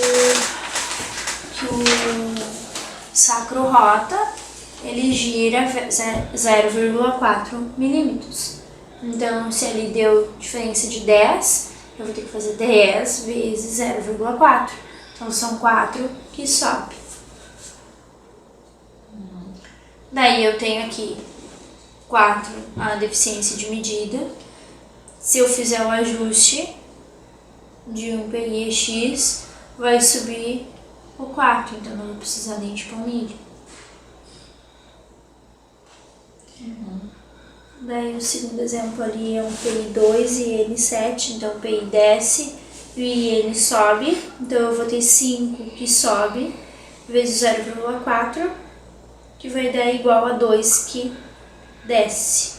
sacro rota, ele gira 0,4 milímetros. Então, se ele deu diferença de 10, eu vou ter que fazer 10 vezes 0,4. Então, são 4 que sobe. Daí, eu tenho aqui 4, a deficiência de medida. Se eu fizer o ajuste de um PIX, vai subir o 4, então não vou precisar nem de palmilha. Daí o segundo exemplo ali é um PI2 e N7, então o PI desce e o IN sobe, então eu vou ter 5 que sobe vezes 0,4, que vai dar igual a 2 que desce.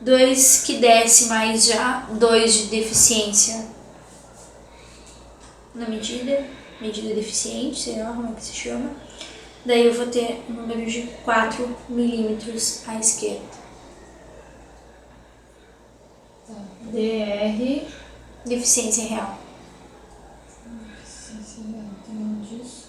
2 que desce mais já 2 de deficiência na medida deficiente, sei lá como é que se chama. Daí eu vou ter um número de 4 milímetros à esquerda. DR. Deficiência real. Deficiência real, tem nome disso?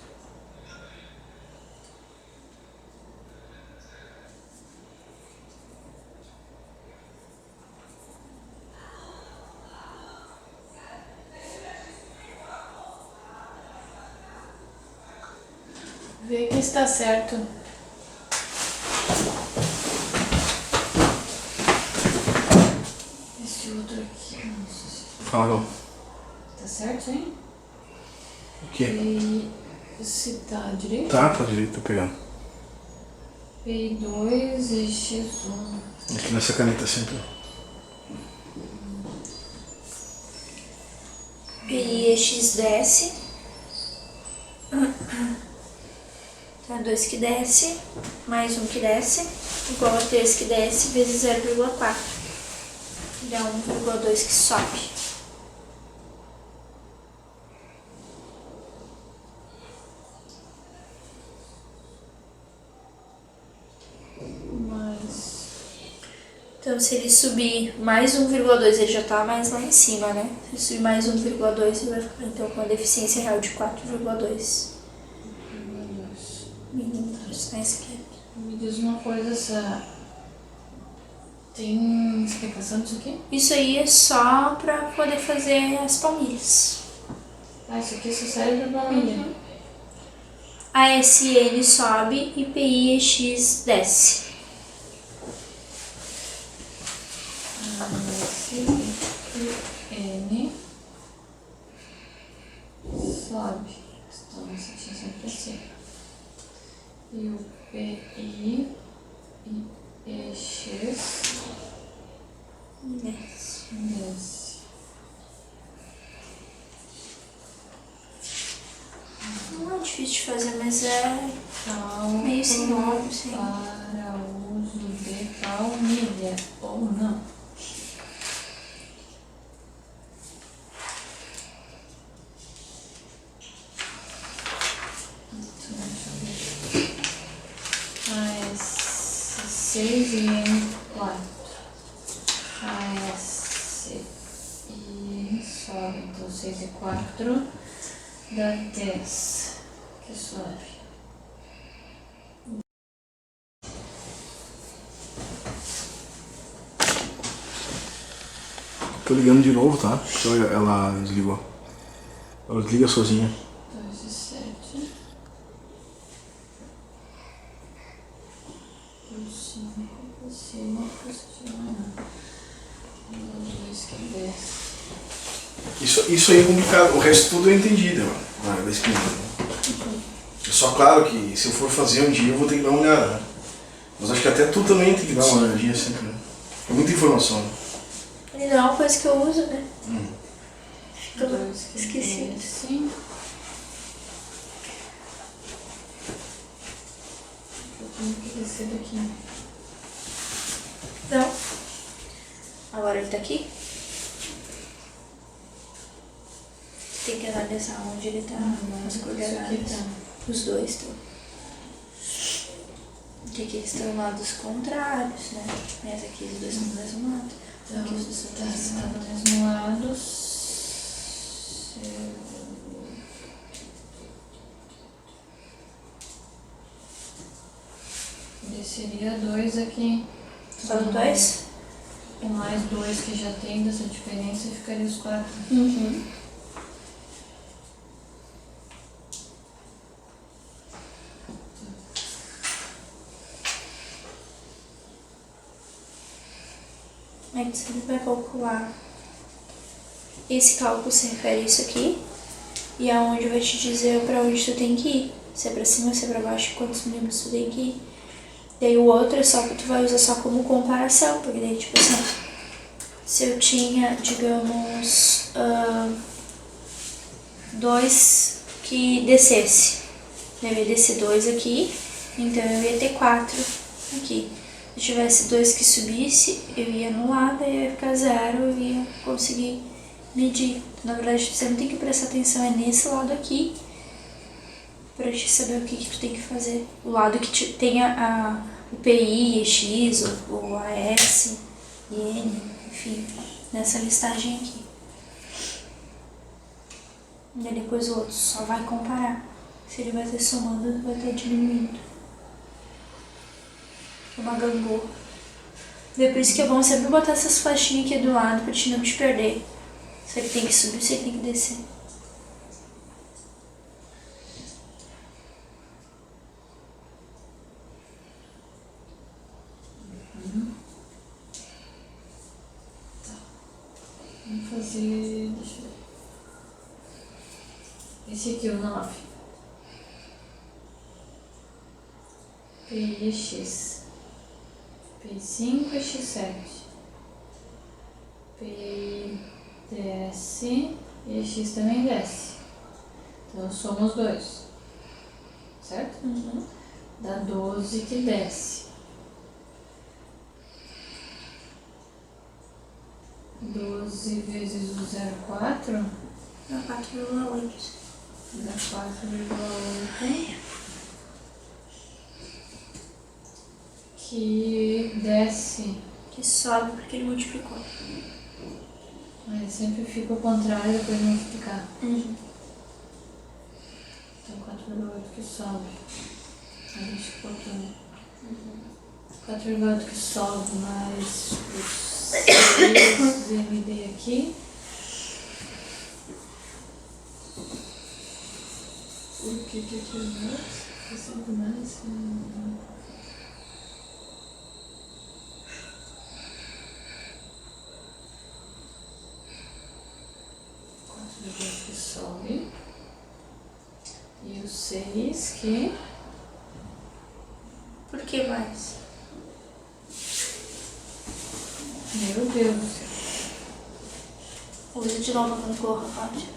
Vê que está certo. Esse outro aqui, nossa. Fala, Tá certo, hein? o quê? E se tá direito? Tá direito, tô pegando. P2 e X1. Aqui nessa caneta sempre. PIX desce. Então, 2 que desce, mais 1 que desce, igual a 3 que desce, vezes 0,4. Dá 1,2 que sobe. Mais Então, Então, se ele subir mais 1,2, ele já tá mais lá em cima, né? Se ele subir mais 1,2, ele vai ficar, então, com uma deficiência real de 4,2 milímetros. É isso aqui. Me diz uma coisa, tem explicação disso aqui? Isso aí é só pra poder fazer as palmilhas. Ah, isso aqui só serve pra palmilha. A SN sobe e PI e X desce. N sobe, então essa tinha sempre assim. E o PI e EX desce. Não é difícil de fazer, mas é Cálculo meio sem nome, sim. para uso de palmilha, ou não. AS6 e N4. AS e sobe, então 6 e 4 dá 10, que sobe. Tô ligando de novo, tá? Então ela desligou. Ela desliga sozinha. 2 e 7. Por 5, por cima, por cima. 2 que 10. Isso aí é complicado. O resto tudo eu entendi, né? Da espinha. É só claro que se eu for fazer um dia eu vou ter que dar uma olhada, né? Mas acho que até tu também tem que dar uma olhadinha sempre, né? É muita informação, né? E não é uma coisa que eu uso, né? Tô 2 que esqueci. desce. Eu tenho que descer daqui. Não. Agora ele tá aqui. Tem que analisar onde ele tá. As coordenadas. Aqui tá. Os dois estão. Porque aqui eles estão em lados contrários, né? Mas aqui os dois estão do mesmo lado. Então, Aqui os dois estão do se mesmo tá lado. do mesmo lado, desceria 2 aqui. Só do dois? E mais 2 que já tem dessa diferença, ficaria os 4. Aí você vai calcular. Esse cálculo se refere a isso aqui. E aonde vai te dizer pra onde tu tem que ir. Se é pra cima, se é pra baixo, quantos milímetros tu tem que ir. Daí o outro é só que tu vai usar só como comparação. Porque daí, tipo assim, se eu tinha, digamos, 2 que descesse. Eu ia descer 2 aqui, então eu ia ter 4 aqui. Se eu tivesse 2 que subisse, eu ia anular, daí ia ficar 0, eu ia conseguir medir. Na verdade, você não tem que prestar atenção, é nesse lado aqui, pra te saber o que tu tem que fazer. O lado que tenha o PI, EX, o AS, IN, enfim, nessa listagem aqui. E aí depois o outro só vai comparar. Se ele vai estar somando, vai estar diminuindo. Uma gangorra. Daí por isso que é bom sempre botar essas faixinhas aqui do lado pra te não te perder. Se ele tem que subir, se ele tem que descer. Vamos fazer. Deixa eu ver. Esse aqui, o 9. PX. P5 e X7. P desce e X também desce. Então somos 2. Certo? Dá 12 que desce. 12 vezes o 0,4 Dá 4,8. dá 4,8. Que desce Que sobe porque ele multiplicou. Aí sempre fica ao contrário depois de multiplicar. Uhum. Então 4,8 que sobe. A gente botou, né? 4,8 que sobe mais os 6 MD aqui. O que aqui mais? 5 mais. 4,8 que sobe. E o 6 que... Por que mais? Meu Deus do céu. Usa de novo no corpo, pode.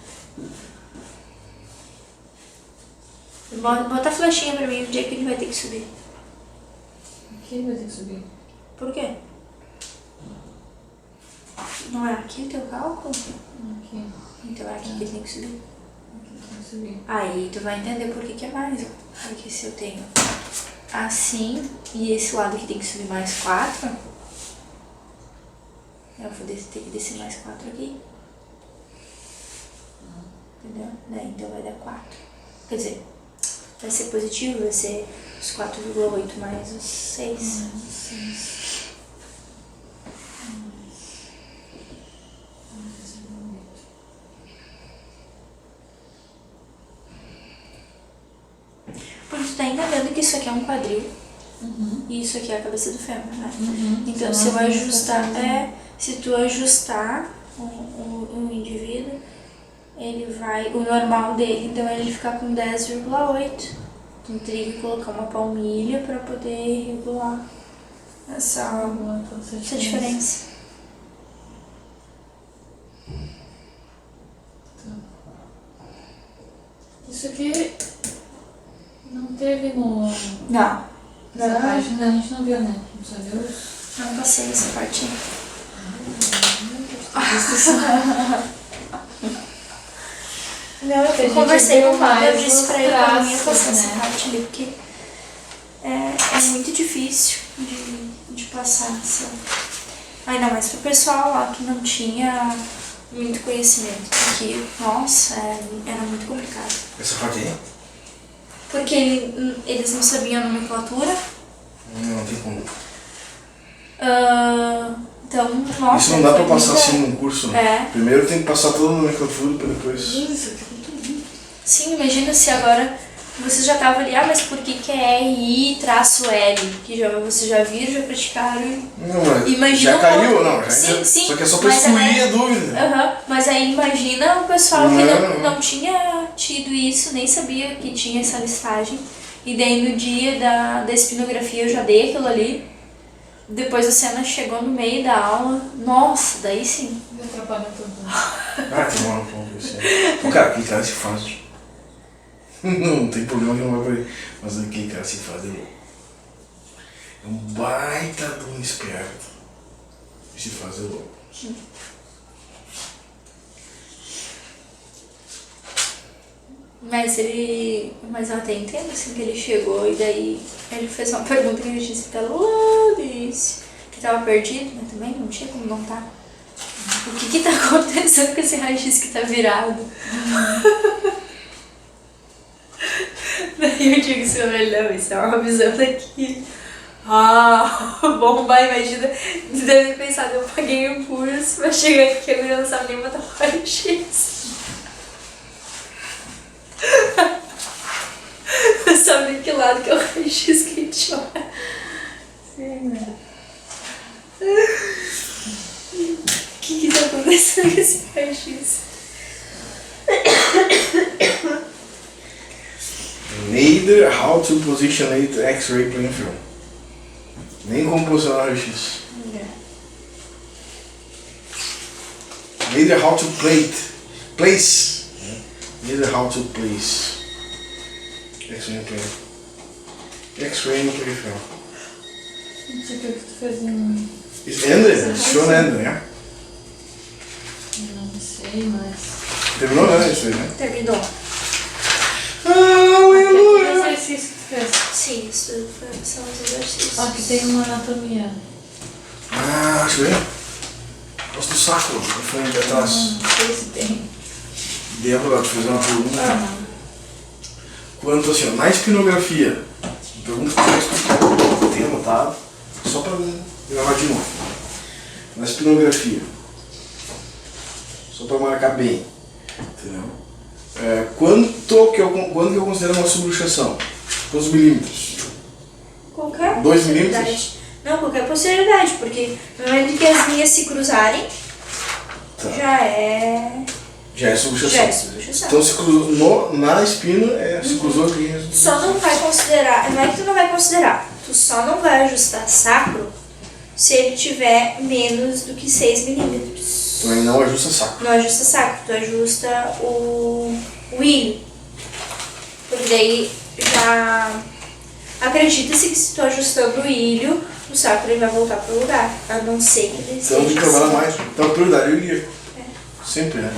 Bota a flechinha pra mim o dia que ele vai ter que subir. Aqui vai ter que subir. Por quê? Não é aqui o teu cálculo? Aqui. Então é aqui que ele tem que subir. Aqui tem que subir. Aí tu vai entender por que é mais. Porque se eu tenho assim e esse lado aqui tem que subir mais 4, eu vou ter que descer mais 4 aqui. Entendeu? Daí então vai dar 4. Quer dizer, vai ser positivo, vai ser os 4,8 mais os 6. Mais os 6. Porque tu tá entendendo que isso aqui é um quadril. Uhum. E isso aqui é a cabeça do fêmur, né? Uhum. Então se eu ajustar, se tu ajustar o indivíduo, ele vai, o normal dele, então ele ficar com 10,8. Então teria que colocar uma palmilha para poder regular essa diferença. Isso aqui não teve no... Não. Essa página a gente não viu, né? Não só viu os... Não passei essa partinha. Não, eu conversei com o Fábio, eu disse pra ele que eu não ia passar essa parte ali, porque é muito difícil de passar essa. Ainda mais pro pessoal lá que não tinha muito conhecimento, porque, nossa, era muito complicado. Essa parte aí? Porque eles não sabiam a nomenclatura. Não tem como. Então, nossa. Isso não dá pra passar assim num curso. É. Primeiro tem que passar toda a nomenclatura pra depois. Sim, imagina se agora você já tava ali, mas por que é I-L? Que vocês já viram, já praticaram. Não, mas Imagina já caiu ou não? Já sim, sim. Só que é só pra Mas excluir a dúvida. Mas aí imagina o pessoal que não tinha tido isso, nem sabia que tinha essa listagem. E daí no dia da espinografia eu já dei aquilo ali. Depois a cena chegou no meio da aula. Nossa, daí sim. Me atrapalha tudo. Tem uma ponta assim. Cara, aquele cara se faz. Não tem problema que não vai pra ele. Mas aquele cara se faz de louco. É um baita de um esperto. E se faz de louco. Mas eu até entendo assim que ele chegou e daí ele fez uma pergunta que a gente disse pra ela lá no início, que tava perdido, mas também não tinha como não tá. O que tá acontecendo com esse raio-x que tá virado? Daí eu digo assim pra ele, não, isso é uma visão daqui. Bomba, imagina, deve ter pensado, eu paguei o curso, vai chegar aqui agora eu não sabe nem botar raio-x. Não sabe nem que lado que é o raio-x que a gente olha. Sim, né? O que tá acontecendo com esse raio-x? Neither how to position it X-ray plain film. Nem como posicionar o raio-x. Neither how to place. Neither how to place X-ray plain. X-ray no plain film. Não sei o que tu fez em... It's ended. It's shown ended, né? Não sei, mas... Terminou, né? Isso aí, né? Terminou. Aleluia! Que exercício que tu fez? Sim, isso são os exercícios. Ó, que tem uma anatomia. Posso ver? Gosto do saco, no fundo de atrás. Não sei se tem. Débora, vou te fazer uma pergunta. Quanto assim, ó, na espinografia, pergunta que eu tenho anotado, só para gravar de novo. Na espinografia, só para marcar bem, entendeu? Quanto que eu considero uma subluxação? Quantos milímetros? Qualquer 2 possibilidade. milímetros? Não, qualquer possibilidade, porque no momento que as linhas se cruzarem, Tá. já é subluxação. subluxação. Então se cruzou na espina, se cruzou as linhas. Só não vai considerar, não é que tu não vai considerar, tu só não vai ajustar sacro se ele tiver menos do que 6 milímetros. Então aí não ajusta saco. Não ajusta sacro, tu ajusta o ilho. Porque daí já acredita-se que se tu ajustando o ilho, o sacro ele vai voltar pro lugar, a não ser que ele Então tem que trabalhar mais. Então a prioridade é o ilho. Sempre, né?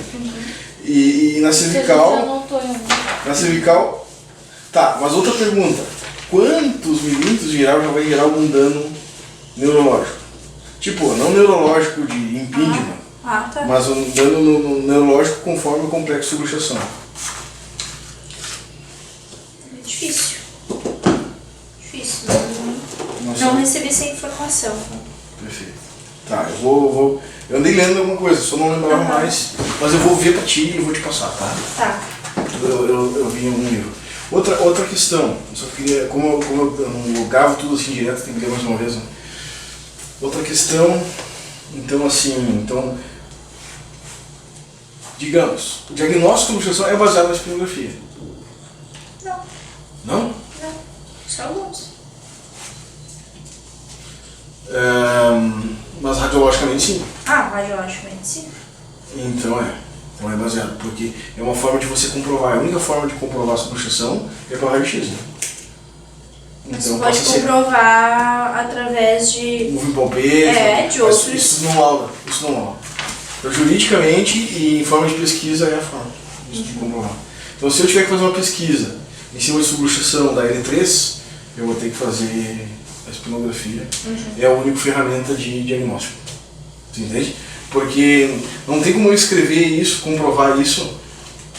E na Já cervical. anotou em algum. Na cervical. Tá, mas outra pergunta. Quantos milímetros geral já vai gerar algum dano neurológico? Tipo, não neurológico de impingement, tá. mas um dano neurológico conforme o complexo de subluxação. É difícil. Difícil. Não sei. recebi essa informação. Perfeito. Tá, eu andei lendo alguma coisa, só não lembrava mais, mas eu vou ver pra ti e vou te passar, tá? Tá. Eu vi em algum livro. Outra questão, só queria, como eu não gravo tudo assim direto, tem que ler mais uma vez. Né? Outra questão, então, digamos, o diagnóstico de subluxação é baseado na espinografia. Não. Não? Não. Só alguns. Mas radiologicamente sim. Radiologicamente sim. Então é baseado, porque é uma forma de você comprovar, a única forma de comprovar a subluxação é pelo raio-x, né? Você pode comprovar através de... moving palpation, de outros... Isso não lauda. Então, juridicamente e em forma de pesquisa é a forma de comprovar. Então se eu tiver que fazer uma pesquisa em cima de subluxação da L3, eu vou ter que fazer a espinografia. É a única ferramenta de diagnóstico. Tu entende? Porque não tem como eu escrever isso, comprovar isso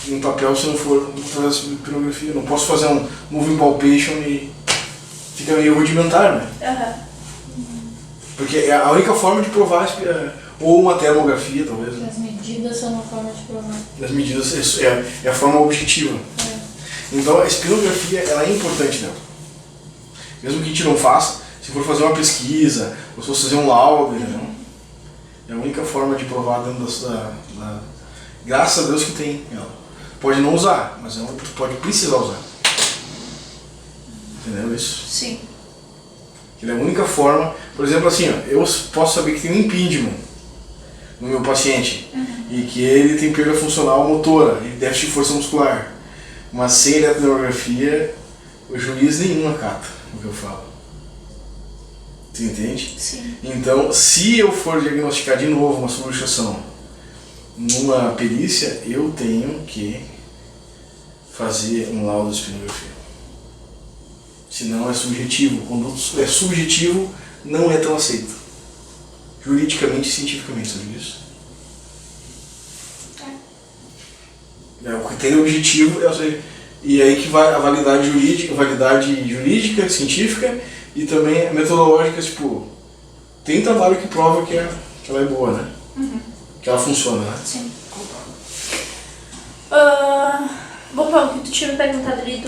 em papel se não for através da espinografia. Eu não posso fazer um moving palpation e fica meio rudimentar, né? Porque é a única forma de provar, ou uma termografia talvez. Né? As medidas são uma forma de provar. As medidas é a forma objetiva. Então a espinografia ela é importante dela. Mesmo que a gente não faça, se for fazer uma pesquisa, ou se for fazer um laudo, né? É a única forma de provar dentro da... Graças a Deus que tem ela. Pode não usar, mas ela pode precisar usar. Entendeu isso? Sim. Que é a única forma, por exemplo assim, ó, eu posso saber que tem um impingement no meu paciente e que ele tem perda funcional motora, ele déficit de força muscular, mas sem eletroneurografia o juiz nenhum acata o que eu falo. Você entende? Sim. Então, se eu for diagnosticar de novo uma subluxação numa perícia, eu tenho que fazer um laudo de espinografia. Senão é subjetivo. Quando é subjetivo, não é tão aceito. Juridicamente e cientificamente, sabe disso? O critério objetivo e aí que vai a validade jurídica, científica e também metodológica, tipo, tem trabalho que prova que ela é boa, né? Que ela funciona, né? Sim. Bom, Paulo, que tu tinha me perguntado ali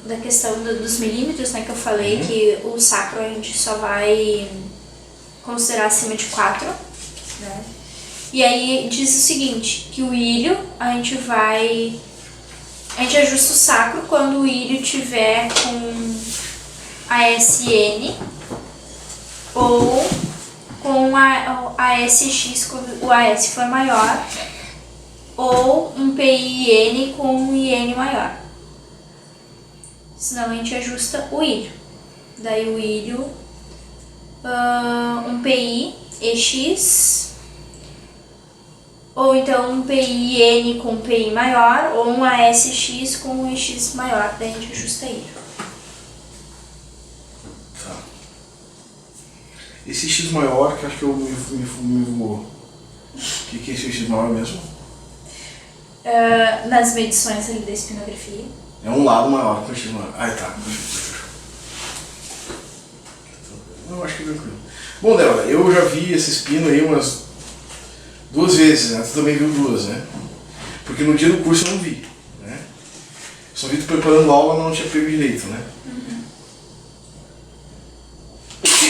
da questão dos milímetros, né, que eu falei que o sacro a gente só vai considerar acima de 4, né? E aí diz o seguinte, que o ilho a gente ajusta o sacro quando o ilho tiver com ASN ou com a ASX quando o AS for maior ou um PIN com um IN maior. Senão a gente ajusta o ilho. Daí o ilho, um PI EX, ou então um PIN com um PI maior, ou um ASX com um EX maior, daí a gente ajusta ilho. Tá. Esse X maior, que acho que eu me voou. O que é esse X maior mesmo? Nas medições ali da espinografia. É um lado maior que o X maior. Ah, tá. Eu acho que é tranquilo. Bom, Débora, eu já vi esse espino aí umas 2 vezes, né? Tu também viu 2, né? Porque no dia do curso eu não vi, né? Só vi tu preparando aula, mas não tinha pego direito, né?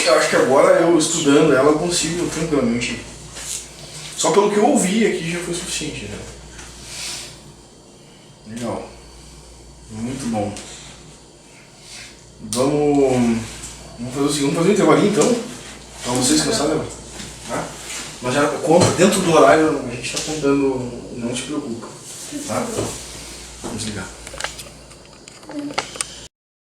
Eu acho que agora eu estudando ela eu consigo tranquilamente. Só pelo que eu ouvi aqui já foi suficiente, né? Legal. Muito bom. Vamos fazer o seguinte, vamos fazer um intervalinho então, para vocês começarem, tá? Mas já conta, dentro do horário a gente está contando, não te preocupa, tá? Vamos ligar.